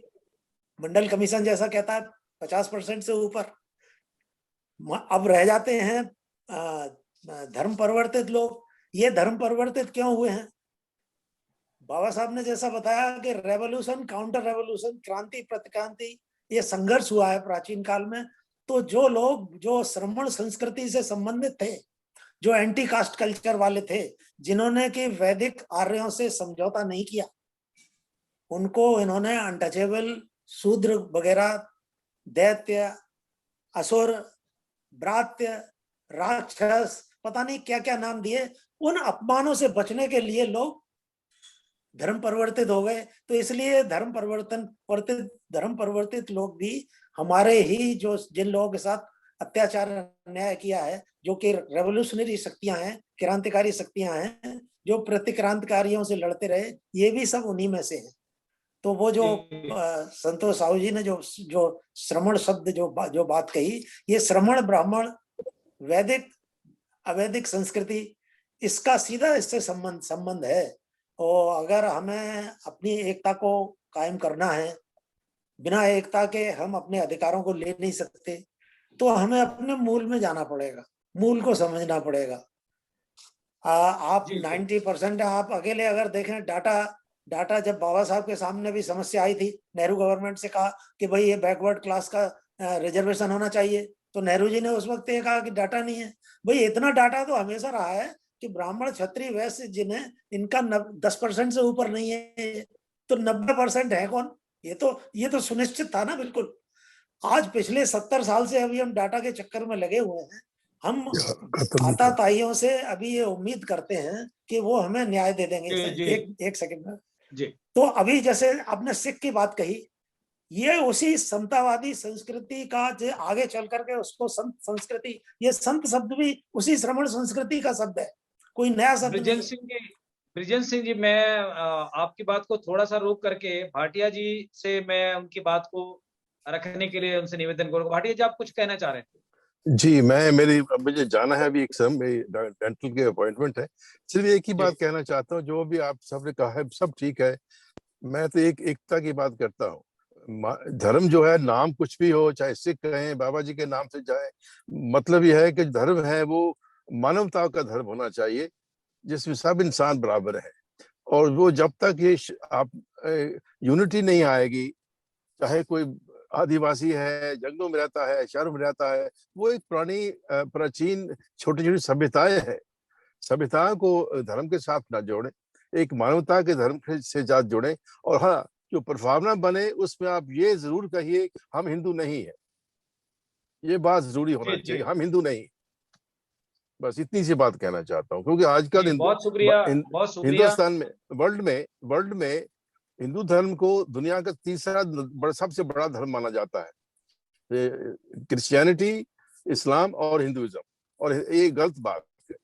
मंडल कमीशन जैसा कहता है 50% से ऊपर। अब रह जाते हैं धर्म परिवर्तित लोग। ये धर्म परिवर्तित क्यों हुए हैं? बाबा साहब ने जैसा बताया कि रेवोल्यूशन, काउंटर रेवोल्यूशन, क्रांति प्रतिक्रांति, ये संघर्ष हुआ है प्राचीन काल में। तो जो लोग जो श्रमण संस्कृति से संबंधित थे, जो एंटी कास्ट कल्चर वाले थे, जिन्होंने कि वैदिक आर्यों से समझौता नहीं किया, उनको इन्होंने अनटचेबल, शूद्र वगैरह, दैत्य, असुर, ब्रात्य, राक्षस, पता नहीं क्या क्या नाम दिए। उन अपमानों से बचने के लिए लोग धर्म परिवर्तित हो गए। तो इसलिए धर्म परिवर्तित लोग भी हमारे ही जो जिन लोगों के साथ अत्याचार अन्याय किया है, जो कि रेवोल्यूशनरी शक्तियां हैं, क्रांतिकारी शक्तियां हैं, जो प्रतिक्रांतिकारियों से लड़ते रहे, ये भी सब उन्हीं में से हैं। तो वो जो संतोष साहू जी ने जो श्रमण शब्द जो बात कही, ये श्रमण ब्राह्मण वैदिक अवैदिक संस्कृति, इसका सीधा इससे संबंध है। और अगर हमें अपनी एकता को कायम करना है, बिना एकता के हम अपने अधिकारों को ले नहीं सकते, तो हमें अपने मूल में जाना पड़ेगा, मूल को समझना पड़ेगा। आप जी, जी। 90% आप अकेले अगर देखें डाटा जब बाबा साहब के सामने भी समस्या आई थी, नेहरू गवर्नमेंट से कहा कि भाई ये बैकवर्ड क्लास का रिजर्वेशन होना चाहिए, तो नेहरू जी ने उस वक्त ये कहा कि डाटा नहीं है। भाई इतना डाटा तो हमेशा रहा है कि ब्राह्मण क्षत्रिय वैश्य जिन्हें इनका 10% से ऊपर नहीं है, तो 90% है कौन? ये तो सुनिश्चित था ना बिल्कुल। आज पिछले 70 साल से अभी हम डाटा के चक्कर में लगे हुए हैं। हम माता ताइयों से अभी ये उम्मीद करते हैं कि वो हमें न्याय दे देंगे। जी, जी। एक सेकंड में। जी। तो अभी जैसे आपने सिख की बात कही, ये उसी समतावादी संस्कृति का जो आगे चल करके उसको संत संस्कृति, ये संत शब्द भी उसी श्रमण संस्कृति का शब्द है, कोई नया शब्द नहीं है। ब्रिजेश सिंह जी, मैं आपकी बात को थोड़ा सा रोक करके भाटिया जी से मैं उनकी बात को रखने के लिए उनसे निवेदन करूंगा। भाटिया जी, आप कुछ कहना चाह रहे हैं? जी, मुझे जाना है अभी, एक डेंटल के अपॉइंटमेंट है। सिर्फ एक ही बात कहना चाहता हूँ, जो भी आप सबने कहा है सब ठीक है। मैं तो एकता की बात करता हूँ। धर्म जो है, नाम कुछ भी हो, चाहे सिख कहें, बाबा जी के नाम से जाए, मतलब यह है कि धर्म है वो मानवता का धर्म होना चाहिए, जिसमें सब इंसान बराबर है। और वो जब तक ये आप यूनिटी नहीं आएगी, चाहे कोई आदिवासी है, जंगलों में रहता है, शहरों में रहता है, वो एक पुरानी प्राचीन छोटी छोटी सभ्यताएं है। सभ्यताओं को धर्म के साथ ना जोड़े, एक मानवता के धर्म से साथ जोड़े। और हाँ, जो प्रभावना बने उसमें आप ये जरूर कहिए हम हिंदू नहीं है, ये बात जरूरी होना चाहिए, हम हिंदू नहीं। बस इतनी सी बात कहना चाहता हूँ, क्योंकि आजकल बहुत शुक्रिया, बहुत शुक्रिया। हिंदुस्तान में, वर्ल्ड में हिंदू धर्म को दुनिया का तीसरा सबसे बड़ा धर्म माना जाता है, क्रिश्चियनिटी, इस्लाम और हिंदुइज्म। और ये गलत बात है,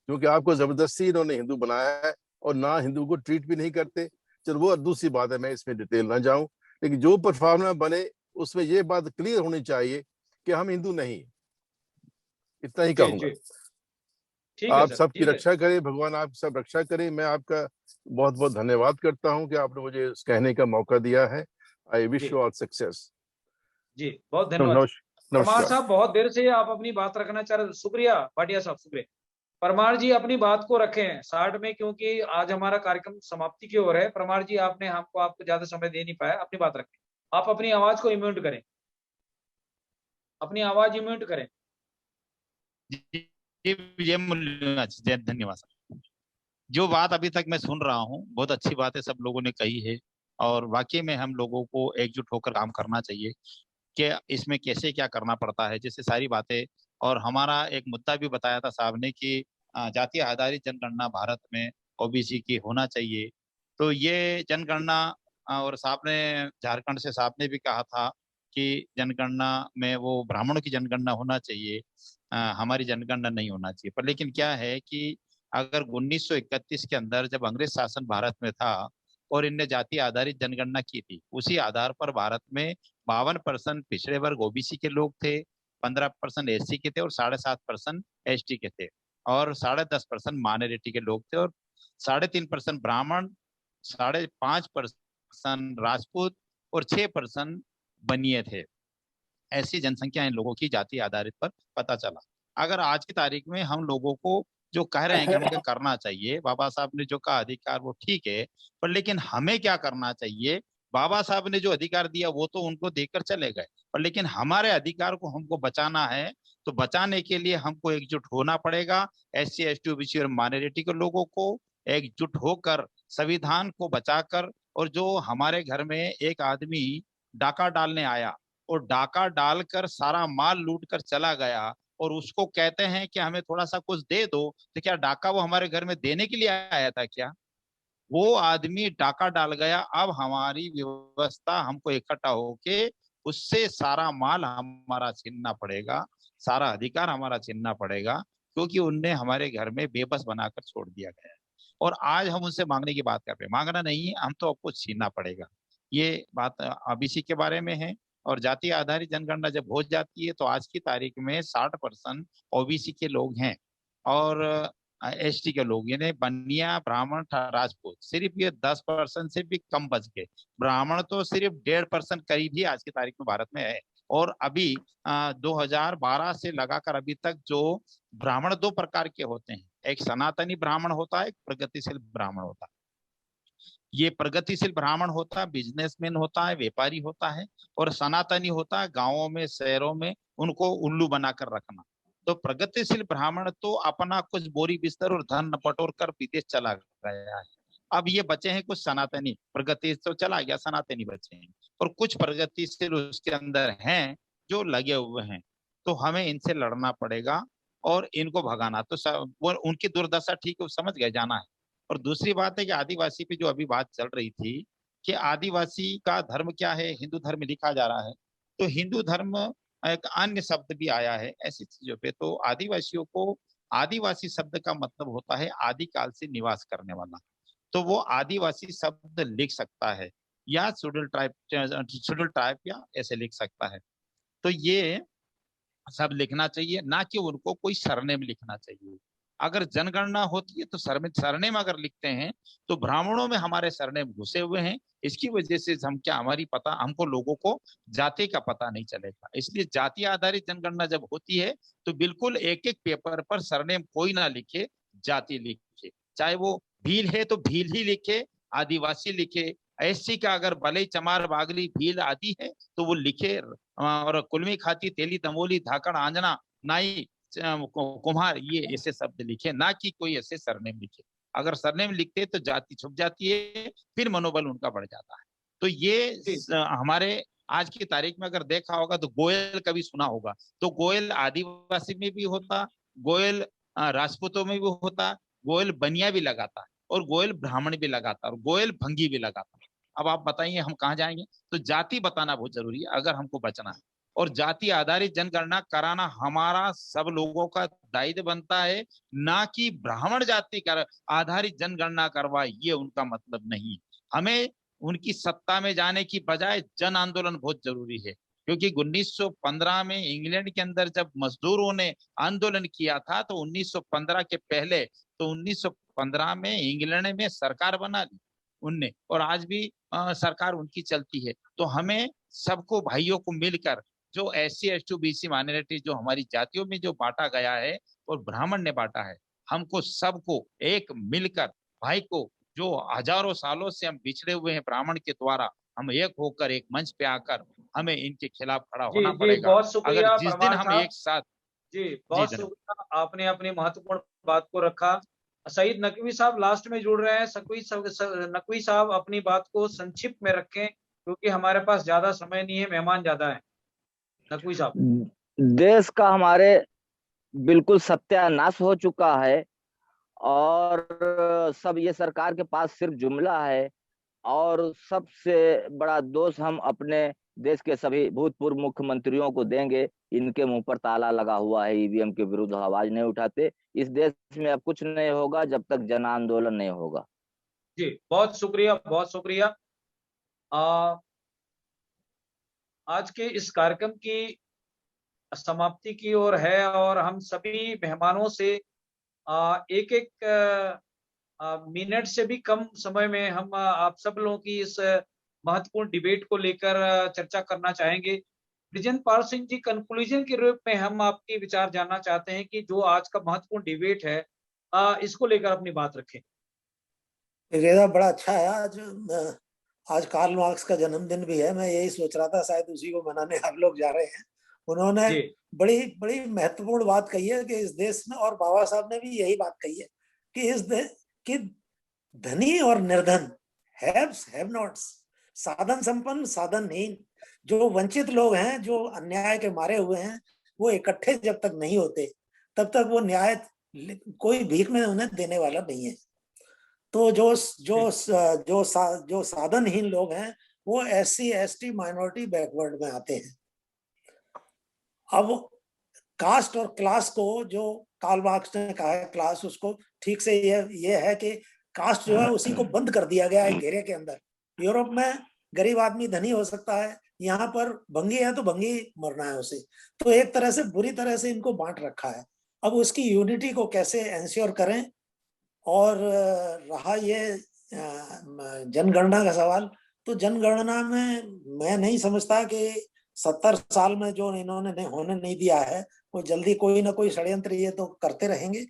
क्योंकि आपको जबरदस्ती इन्होंने हिंदू बनाया है, और ना हिंदू को ट्रीट भी नहीं करते। चलो वो दूसरी बात है, मैं इसमें डिटेल ना जाऊं, लेकिन जो परफॉर्मा बने उसमें ये बात क्लियर होनी चाहिए कि हम हिंदू नहीं। इतना ही कहूंगा। आप सबकी रक्षा करें, भगवान आप सब रक्षा करें। मैं आपका बहुत बहुत धन्यवाद करता हूं कि आपने मुझे कहने का मौका दिया है। I wish you all success. जी, बहुत धन्यवाद। परमार साहब, बहुत देर से आप अपनी बात रखना चाह रहे, शुक्रिया भाटिया साहब, शुक्रिया। परमार जी अपनी बात को रखें 60 में, क्योंकि आज हमारा कार्यक्रम समाप्ति की ओर है। परमार जी, आपको ज्यादा समय दे नहीं पाया, अपनी बात रखें। आप अपनी आवाज को इम्यूट करें, अपनी आवाज इम्यूट करें। धन्यवाद सर। जो बात अभी तक मैं सुन रहा हूँ, बहुत अच्छी बात है, सब लोगों ने कही है, और वाकई में हम लोगों को एकजुट होकर काम करना चाहिए कि इसमें कैसे क्या करना पड़ता है, जैसे सारी बातें। और हमारा एक मुद्दा भी बताया था साहब ने कि जाति आधारित जनगणना भारत में ओबीसी की होना चाहिए। तो ये जनगणना, और साहब ने झारखंड से साहब ने भी कहा था कि जनगणना में वो ब्राह्मणों की जनगणना होना चाहिए, हमारी जनगणना नहीं होना चाहिए। पर लेकिन क्या है कि अगर 1931 के अंदर जब अंग्रेज शासन भारत में था और इनने जाति आधारित जनगणना की थी, उसी आधार पर भारत में 52% पिछड़े वर्ग ओबीसी के लोग थे, 15% एससी के थे, और 7.5% एसटी के थे, और 10.5% माइनॉरिटी के लोग थे, और 3.5% ब्राह्मण, 5.5% राजपूत, और 6% बनिए थे। ऐसी जनसंख्या इन लोगों की जाति आधारित पर पता चला। अगर आज की तारीख में हम लोगों को जो कह रहे हैं कि हमें करना चाहिए, बाबा साहब ने जो कहा अधिकार वो ठीक है, पर लेकिन हमें क्या करना चाहिए? बाबा साहब ने जो अधिकार दिया वो तो उनको देकर चले गए, पर लेकिन हमारे अधिकार को हमको बचाना है, तो बचाने के लिए हमको एकजुट होना पड़ेगा। SC ST OBC और माइनॉरिटी के लोगों को एकजुट होकर संविधान को बचाकर, और जो हमारे घर में एक आदमी डाका डालने आया और डाका डालकर सारा माल लूट कर चला गया, और उसको कहते हैं कि हमें थोड़ा सा कुछ दे दो, तो क्या डाका वो हमारे घर में देने के लिए आया था क्या? वो आदमी डाका डाल गया। अब हमारी व्यवस्था हमको इकट्ठा होके उससे सारा माल हमारा छीनना पड़ेगा, सारा अधिकार हमारा छीनना पड़ेगा, क्योंकि उनने हमारे घर में बेबस बनाकर छोड़ दिया गया है। और आज हम उनसे मांगने की बात कर रहे हैं, मांगना नहीं है, हम तो आपको छीनना पड़ेगा। ये बात ओबीसी के बारे में है। और जाति आधारित जनगणना जब हो जाती है तो आज की तारीख में 60% ओबीसी के लोग हैं, और एसटी के लोग, यानी बनिया, ब्राह्मण, राजपूत, सिर्फ ये 10% से भी कम बच गए। ब्राह्मण तो सिर्फ 1.5% करीब ही आज की तारीख में भारत में है। और अभी 2012 से लगाकर अभी तक जो ब्राह्मण 2 प्रकार के होते हैं, एक सनातनी ब्राह्मण होता है, एक प्रगतिशील ब्राह्मण होता है। ये प्रगतिशील ब्राह्मण होता है, बिजनेसमैन होता है, व्यापारी होता है, और सनातनी होता है गांवों में शहरों में उनको उल्लू बनाकर रखना। तो प्रगतिशील ब्राह्मण तो अपना कुछ बोरी बिस्तर और धन बटोर कर विदेश चला गया है। अब ये बचे हैं कुछ सनातनी, प्रगति तो चला गया, सनातनी बचे हैं, और कुछ प्रगतिशील उसके अंदर हैं जो लगे हुए हैं। तो हमें इनसे लड़ना पड़ेगा और इनको भगाना। तो वो उनकी दुर्दशा ठीक है, समझ गए, जाना है। और दूसरी बात है कि आदिवासी पे जो अभी बात चल रही थी कि आदिवासी का धर्म क्या है, हिंदू धर्म लिखा जा रहा है, तो हिंदू धर्म एक अन्य शब्द भी आया है ऐसी चीजों पे। तो आदिवासियों को, आदिवासी शब्द का मतलब होता है आदिकाल से निवास करने वाला। तो वो आदिवासी शब्द लिख सकता है, या शेड्यूल ट्राइब या ऐसे लिख सकता है। तो ये सब लिखना चाहिए, ना कि उनको कोई सरनेम लिखना चाहिए। अगर जनगणना होती है तो सरनेम अगर लिखते हैं तो ब्राह्मणों में हमारे सरनेम घुसे हुए हैं, इसकी वजह से हम क्या, हमारी पता, हमको लोगों को जाति का पता नहीं चलेगा। इसलिए जाति आधारित जनगणना जब होती है तो बिल्कुल एक एक पेपर पर सरनेम कोई ना लिखे, जाति लिखे। चाहे वो भील है तो भील ही लिखे, आदिवासी लिखे, एससी का अगर बलई चमार बागली भील आदि है तो वो लिखे, और कुलमी खाती तेली तमोली धाकड़ आंजना नाई कुम्हार, ये ऐसे शब्द लिखे, ना कि कोई ऐसे सरनेम लिखे। अगर सरनेम लिखते तो जाति छुप जाती है, फिर मनोबल उनका बढ़ जाता है। तो ये हमारे आज की तारीख में अगर देखा होगा तो गोयल कभी सुना होगा, तो गोयल आदिवासी में भी होता, गोयल राजपूतों में भी होता, गोयल बनिया भी लगाता, और गोयल ब्राह्मण भी लगाता, और गोयल भंगी भी लगाता। अब आप बताइए हम कहाँ जाएंगे? तो जाति बताना बहुत जरूरी है अगर हमको बचना है, और जाति आधारित जनगणना कराना हमारा सब लोगों का दायित्व बनता है, ना कि ब्राह्मण जाति कर आधारित जनगणना करवाए, ये उनका मतलब नहीं। हमें उनकी सत्ता में जाने की बजाय जन आंदोलन बहुत जरूरी है, क्योंकि 1915 में इंग्लैंड के अंदर जब मजदूरों ने आंदोलन किया था तो 1915 के पहले, तो 1915 में इंग्लैंड में सरकार बना ली उनने, और आज भी सरकार उनकी चलती है। तो हमें सबको, भाइयों को मिलकर, जो SC ST BC माइनॉरिटी जो हमारी जातियों में जो बांटा गया है और ब्राह्मण ने बांटा है, हमको सबको एक मिलकर, भाई को, जो हजारों सालों से हम बिछड़े हुए हैं ब्राह्मण के द्वारा, हम एक होकर एक मंच पे आकर हमें इनके खिलाफ खड़ा जी होना जी, पड़ेगा। बहुत अगर शुक्रिया जिस दिन परमार हम साहब। एक साथ, जी जी बहुत धन्यवाद। शुक्रिया, आपने अपनी महत्वपूर्ण बात को रखा। सईद नकवी साहब लास्ट में जुड़ रहे हैं। नकवी साहब अपनी बात को संक्षिप्त में रखें, क्योंकि हमारे पास ज्यादा समय नहीं है, मेहमान ज्यादा है। नकवी साहब। देश का हमारे बिल्कुल सत्यानाश हो चुका है, और सब ये सरकार के पास सिर्फ जुमला है, और सबसे बड़ा दोष हम अपने देश के सभी भूतपूर्व मुख्यमंत्रियों को देंगे। इनके मुंह पर ताला लगा हुआ है, EVM के विरुद्ध आवाज नहीं उठाते। इस देश में अब कुछ नहीं होगा जब तक जन आंदोलन नहीं होगा। जी बहुत शुक्रिया, बहुत शुक्रिया। आज के इस कार्यक्रम की समाप्ति की ओर है, और हम सभी मेहमानों से एक एक मिनट से भी कम समय में हम आप सब लोगों की इस महत्वपूर्ण डिबेट को लेकर चर्चा करना चाहेंगे। ब्रिजेंद्र पाल सिंह जी, कंक्लूजन के रूप में हम आपके विचार जानना चाहते हैं कि जो आज का महत्वपूर्ण डिबेट है, इसको लेकर अपनी बात रखें। रेजा बड़ा अच्छा है। आज कार्ल मार्क्स का जन्मदिन भी है। मैं यही सोच रहा था शायद उसी को मनाने आप लोग जा रहे हैं। उन्होंने बड़ी बड़ी महत्वपूर्ण बात कही है कि इस देश में, और बाबा साहब ने भी यही बात कही है कि इस देश कि धनी और निर्धन, हैव्स हैव नॉट्स, साधन संपन्न साधनहीन, जो वंचित लोग हैं, जो अन्याय के मारे हुए हैं, वो इकट्ठे जब तक नहीं होते तब तक वो न्याय कोई भीख में उन्हें देने वाला नहीं है। तो जो साधनहीन लोग हैं वो SC ST माइनॉरिटी बैकवर्ड में आते हैं। अब कास्ट और क्लास को, जो कार्ल मार्क्स ने कहा है क्लास, उसको ठीक से ये है कि कास्ट जो है उसी को बंद कर दिया गया है घेरे के अंदर। यूरोप में गरीब आदमी धनी हो सकता है, यहाँ पर भंगी है तो भंगी मरना है उसे। तो एक तरह से बुरी तरह से इनको बांट रखा है। अब उसकी यूनिटी को कैसे एंश्योर करें। और रहा ये जनगणना का सवाल, तो जनगणना में मैं नहीं समझता कि 70 साल में जो इन्होंने होने नहीं दिया है, वो जल्दी कोई ना कोई षड्यंत्र ये तो करते रहेंगे।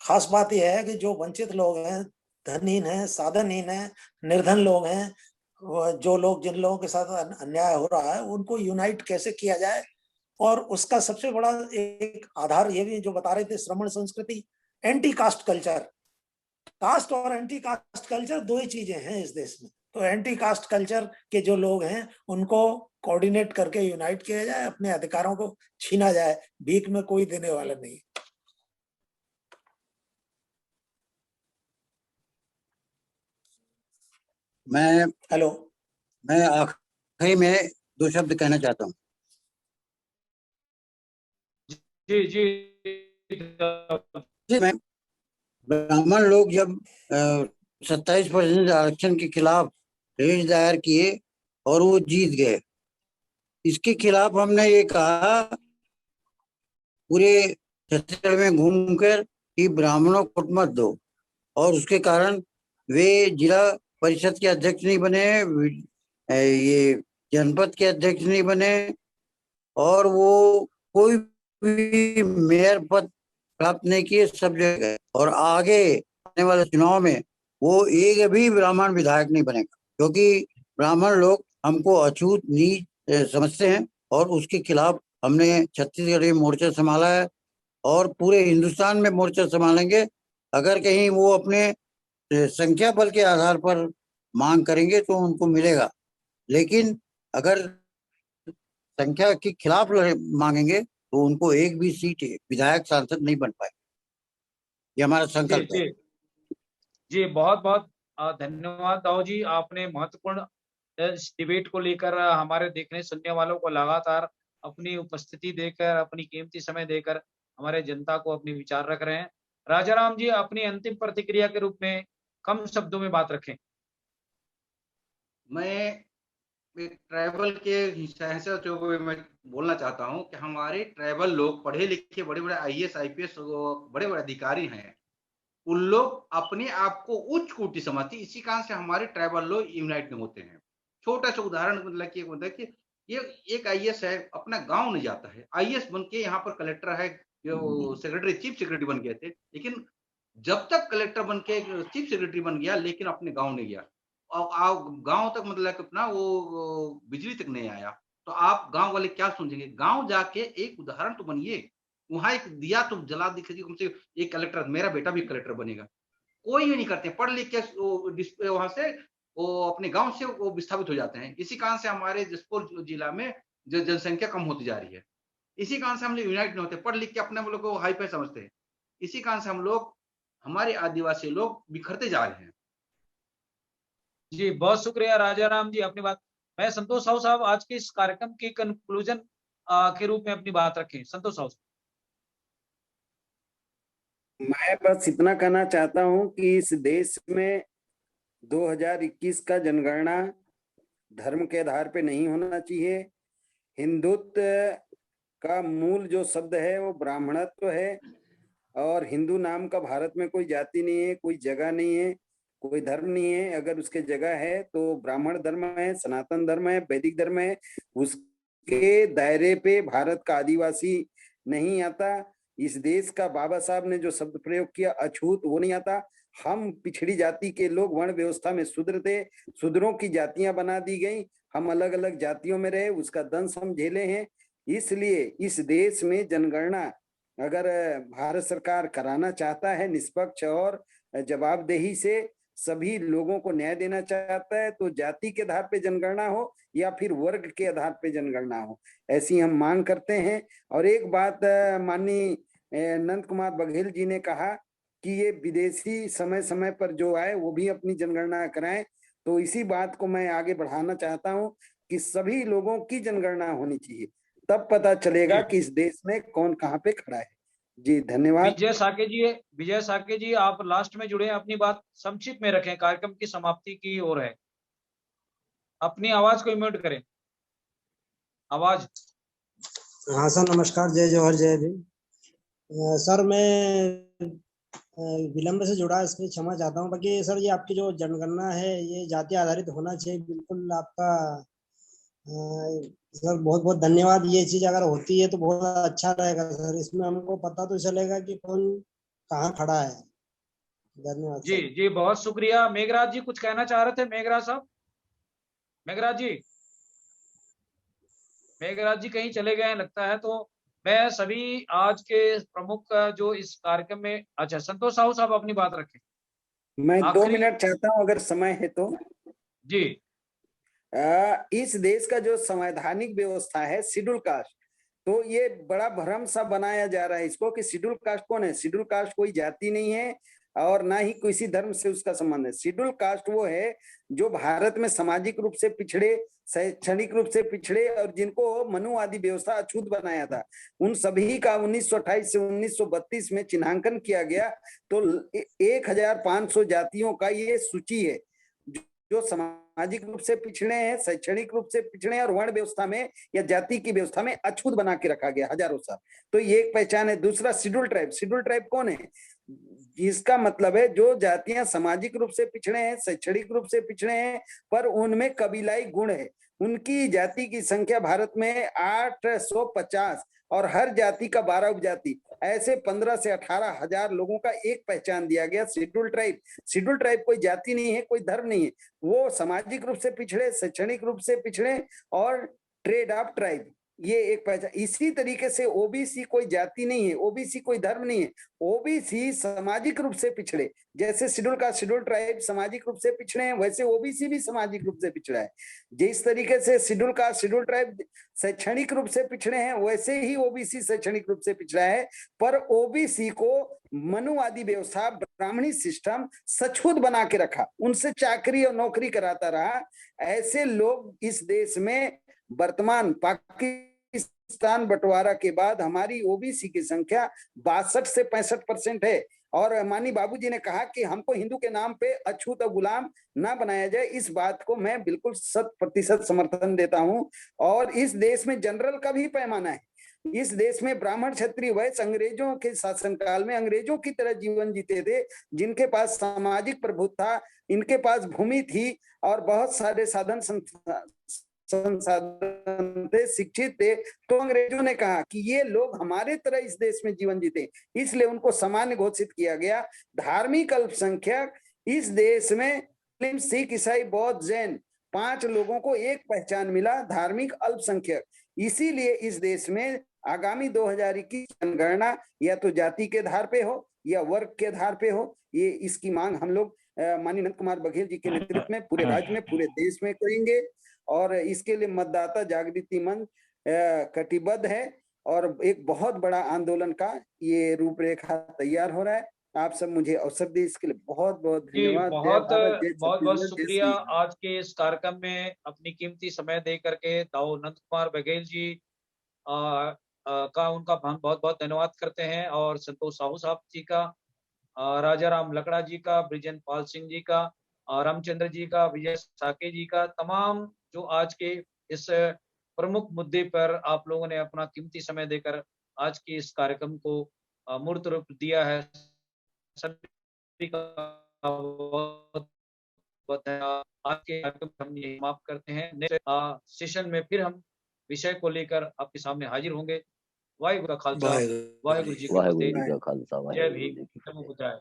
खास बात यह है कि जो वंचित लोग हैं, धनहीन हैं, साधनहीन हैं, निर्धन लोग हैं, जो लोग, जिन लोगों के साथ अन्याय हो रहा है, उनको यूनाइट कैसे किया जाए। और उसका सबसे बड़ा एक आधार ये भी जो बता रहे थे, श्रमण संस्कृति, एंटी कास्ट कल्चर। कास्ट और एंटी कास्ट कल्चर दो ही चीजें हैं इस देश में। तो एंटी कास्ट कल्चर के जो लोग हैं उनको कोऑर्डिनेट करके यूनाइट किया जाए, अपने अधिकारों को छीना जाए, भीख में कोई देने वाला नहीं। हेलो, मैं आखिरी में 2 शब्द कहना चाहता हूँ। जी जी मैं ब्राह्मण लोग जब 27% आरक्षण के खिलाफ रेज दायर किए और वो जीत गए, इसके खिलाफ हमने ये कहा पूरे छत्तीसगढ़ में घूमकर कि ब्राह्मणों को वोट मत दो, और उसके कारण वे जिला परिषद के अध्यक्ष नहीं बने, ये जनपद के अध्यक्ष नहीं बने, और वो कोई भी मेयर पद प्राप्त नहीं किए, सब जगह। और आगे आने वाले चुनाव में वो एक भी ब्राह्मण विधायक नहीं बनेगा, क्योंकि ब्राह्मण लोग हमको अछूत नीच समझते हैं, और उसके खिलाफ हमने छत्तीसगढ़ में मोर्चा संभाला है और पूरे हिंदुस्तान में मोर्चा संभालेंगे। अगर कहीं वो अपने संख्या बल के आधार पर मांग करेंगे तो उनको मिलेगा, लेकिन अगर संख्या के खिलाफ मांगेंगे तो उनको एक भी सीट विधायक सांसद नहीं बन पाए। ये हमारा संकल्प है। जी बहुत बहुत धन्यवाद दाऊ जी, आपने महत्वपूर्ण इस डिबेट को लेकर हमारे देखने सुनने वालों को लगातार अपनी उपस्थिति देकर, अपनी कीमती समय देकर हमारे जनता को अपने विचार रख रहे हैं। राजाराम जी, अपनी अंतिम प्रतिक्रिया के रूप में कम शब्दों में बात रखें। मैं ट्राइबल के हिस्से को मैं बोलना चाहता हूं कि हमारे ट्राइबल लोग पढ़े लिखे बड़े बड़े IAS IPS बड़े बड़े अधिकारी हैं, उन लोग अपने आप को उच्च कोटि समझते, इसी कारण से हमारे ट्राइबल लोग यूनाइट नहीं होते हैं। छोटा सा उदाहरण मतलब कि ये एक IAS है, अपना गांव नहीं जाता है, IAS बन के यहाँ पर कलेक्टर है, जो सेक्रेटरी चीफ सेक्रेटरी बन गए थे, लेकिन जब तक कलेक्टर बन के चीफ सेक्रेटरी बन गया लेकिन अपने गांव नहीं गया, और गांव तक मतलब अपना वो बिजली तक नहीं आया, तो आप गांव वाले क्या समझेंगे? गांव जाके एक उदाहरण तो बनिए, वहां एक दिया तुम जला दिखिए, तुमसे एक कलेक्टर, मेरा बेटा भी कलेक्टर बनेगा। कोई भी नहीं करते, पढ़ लिख के वहां से वो अपने गांव से वो विस्थापित हो जाते हैं। इसी कारण से हमारे जसपुर जिला में जनसंख्या कम होती जा रही है। इसी कारण से हम लोग यूनाइट नहीं होते, पढ़ लिख के अपने हम लोग को हाई फाई समझते हैं। इसी कारण से हम लोग, हमारे आदिवासी लोग बिखरते जा रहे हैं। जी बहुत शुक्रिया राजाराम जी, अपनी बात। मैं संतोष साहू साहब, आज के इस कार्यक्रम की कंक्लूजन के रूप में अपनी बात रखें। संतोष साहू। मैं बस इतना कहना चाहता हूं कि इस देश में 2021 का जनगणना धर्म के आधार पे नहीं होना चाहिए। हिंदुत्व का मूल जो शब्द है वो ब्राह्मणत्व है, और हिंदू नाम का भारत में कोई जाति नहीं है, कोई जगह नहीं है, कोई धर्म नहीं है। अगर उसके जगह है तो ब्राह्मण धर्म है, सनातन धर्म है, वैदिक धर्म है। उसके दायरे पे भारत का आदिवासी नहीं आता। इस देश का बाबा साहब ने जो शब्द प्रयोग किया अछूत, वो नहीं आता। हम पिछड़ी जाति के लोग, वर्ण व्यवस्था में शूद्र थे, शूद्रों की जातियां बना दी गई, हम अलग अलग जातियों में रहे, उसका दंश हम झेले हैं। इसलिए इस देश में जनगणना अगर भारत सरकार कराना चाहता है निष्पक्ष और जवाबदेही से, सभी लोगों को न्याय देना चाहता है, तो जाति के आधार पे जनगणना हो या फिर वर्ग के आधार पे जनगणना हो, ऐसी हम मांग करते हैं। और एक बात माननीय नंद कुमार बघेल जी ने कहा कि ये विदेशी समय समय पर जो आए वो भी अपनी जनगणना कराएं, तो इसी बात को मैं आगे बढ़ाना चाहता हूं कि सभी लोगों की जनगणना होनी चाहिए, तब पता चलेगा कि इस देश में कौन कहाँ पे खड़ा है। जी धन्यवाद। विजय साके जी, आप लास्ट में जुड़े, अपनी बात संक्षिप्त में रखें, कार्यक्रम की समाप्ति की ओर है। अपनी आवाज को म्यूट करें, आवाज। हाँ सर, नमस्कार, जय जवाहर जय भीम। सर मैं विलंब से जुड़ा, इसमें क्षमा चाहता हूँ। बाकी सर ये आपकी जो जनगणना है ये जाति आधारित होना चाहिए, बिल्कुल आपका सर बहुत बहुत धन्यवाद। ये चीज अगर होती है तो बहुत अच्छा रहेगा सर, इसमें हमको पता तो चलेगा कि कौन कहाँ खड़ा है। धन्यवाद जी सर। जी, बहुत शुक्रिया। मेघराज जी कुछ कहना चाह रहे थे? मेघराज साहब, मेघराज जी, मेघराज जी कहीं चले गए हैं लगता है। तो मैं सभी आज के प्रमुख जो इस कार्यक्रम में, अच्छा संतोष साहू साहब अपनी बात रखें। मैं 2 आखिरी, मिनट चाहता हूं अगर समय है तो। जी इस देश का जो संवैधानिक व्यवस्था है शेड्यूल कास्ट, तो ये बड़ा भ्रम सा बनाया जा रहा है इसको कि शेड्यूल कास्ट कौन है। शेड्यूल कास्ट कोई जाति नहीं है और ना ही किसी धर्म से उसका संबंध है। शेड्यूल कास्ट वो है जो भारत में सामाजिक रूप से पिछड़े, शैक्षणिक रूप से पिछड़े और जिनको मनुवादी व्यवस्था अछूत बनाया था, उन सभी का 1928 से 1932 में चिन्हांकन किया गया। तो 1500 जातियों का ये सूची है जो सामाजिक रूप से पिछड़े हैं, शैक्षणिक रूप से पिछड़े हैं और वर्ण व्यवस्था में या जाति की व्यवस्था में अछूत बना के रखा गया हजारों साल। तो ये एक पहचान है। दूसरा शेड्यूल ट्राइब। शेड्यूल ट्राइब कौन है? इसका मतलब है जो जातियां सामाजिक रूप से पिछड़े हैं, शैक्षणिक रूप से पिछड़े हैं, पर उनमें कबीलाई गुण है। उनकी जाति की संख्या भारत में 850 और हर जाति का 12 उपजाति, ऐसे 15 से 18 हजार लोगों का एक पहचान दिया गया शेड्यूल ट्राइब। शेड्यूल ट्राइब कोई जाति नहीं है, कोई धर्म नहीं है, वो सामाजिक रूप से पिछड़े, शैक्षणिक रूप से पिछड़े और ट्रेड ऑफ ट्राइब, ये एक पहचान। इसी तरीके से ओबीसी कोई जाति नहीं है, ओबीसी कोई धर्म नहीं है, ओबीसी सामाजिक रूप से पिछड़े। जैसे शेड्यूल का शेड्यूल ट्राइब सामाजिक रूप से पिछड़े हैं, वैसे ओबीसी भी सामाजिक रूप से पिछड़ा है। जिस तरीके से शेड्यूल का शेड्यूल ट्राइब शैक्षणिक रूप से पिछड़े हैं, वैसे ही ओबीसी शैक्षणिक रूप से पिछड़ा है। पर ओबीसी को मनुवादी व्यवस्था, ब्राह्मणी सिस्टम सछूत बना के रखा, उनसे चाकरी और नौकरी कराता रहा। ऐसे लोग इस देश में वर्तमान पाकिस्तान बंटवारा के बाद हमारी ओबीसी की संख्या 62 से 65% है। और माननीय बाबूजी ने कहा कि हमको हिंदू के नाम पे अछूत और गुलाम ना बनाया जाए, इस बात को मैं बिल्कुल 100% समर्थन देता हूं। और इस देश में जनरल का भी पैमाना है। इस देश में ब्राह्मण, क्षत्रिय, वैश्य अंग्रेजों के शासनकाल में अंग्रेजों की तरह जीवन जीते थे, जिनके पास सामाजिक प्रभुत्व था, इनके पास भूमि थी और बहुत सारे साधन संसाधन थे, शिक्षित थे। तो अंग्रेजों ने कहा कि ये लोग हमारे तरह इस देश में जीवन जीते, इसलिए उनको सामान्य घोषित किया गया। धार्मिक अल्पसंख्यक इस देश में मुस्लिम, सिख, ईसाई, बौद्ध, जैन 5 लोगों को एक पहचान मिला, धार्मिक अल्पसंख्यक। इसीलिए इस देश में आगामी 2021 जनगणना या तो जाति के आधार पे हो या वर्ग के आधार पे हो, ये इसकी मांग हम लोग माननीय नंद कुमार बघेल जी के नेतृत्व में पूरे राज्य में, पूरे देश में करेंगे। और इसके लिए मतदाता जागृति मंच कटिबद्ध है और एक बहुत बड़ा आंदोलन का ये रूपरेखा तैयार हो रहा है। आप सब मुझे अवसर दी इसके लिए बहुत बहुत धन्यवाद। बहुत शुक्रिया आज के इस कार्यक्रम में अपनी कीमती समय दे करके दाऊ नंद कुमार बघेल जी का उनका हम बहुत बहुत धन्यवाद करते हैं, और संतोष साहू साहब जी का, राजा राम लकड़ा जी का, ब्रिजन पाल सिंह जी का, रामचंद्र जी का, विजय साके जी का, तमाम जो आज के इस प्रमुख मुद्दे पर आप लोगों ने अपना कीमती समय देकर आज के इस कार्यक्रम को मूर्त रूप दिया है। सभी का बहुत बहुत आज के कार्यक्रम हम ये समाप्त करते हैं। नेक्स्ट सेशन में फिर हम विषय को लेकर आपके सामने हाजिर होंगे। वाहिगुरू का खालसा, वाहिगुरू जी की फतेह। जय भीम, नमो बुद्धाय।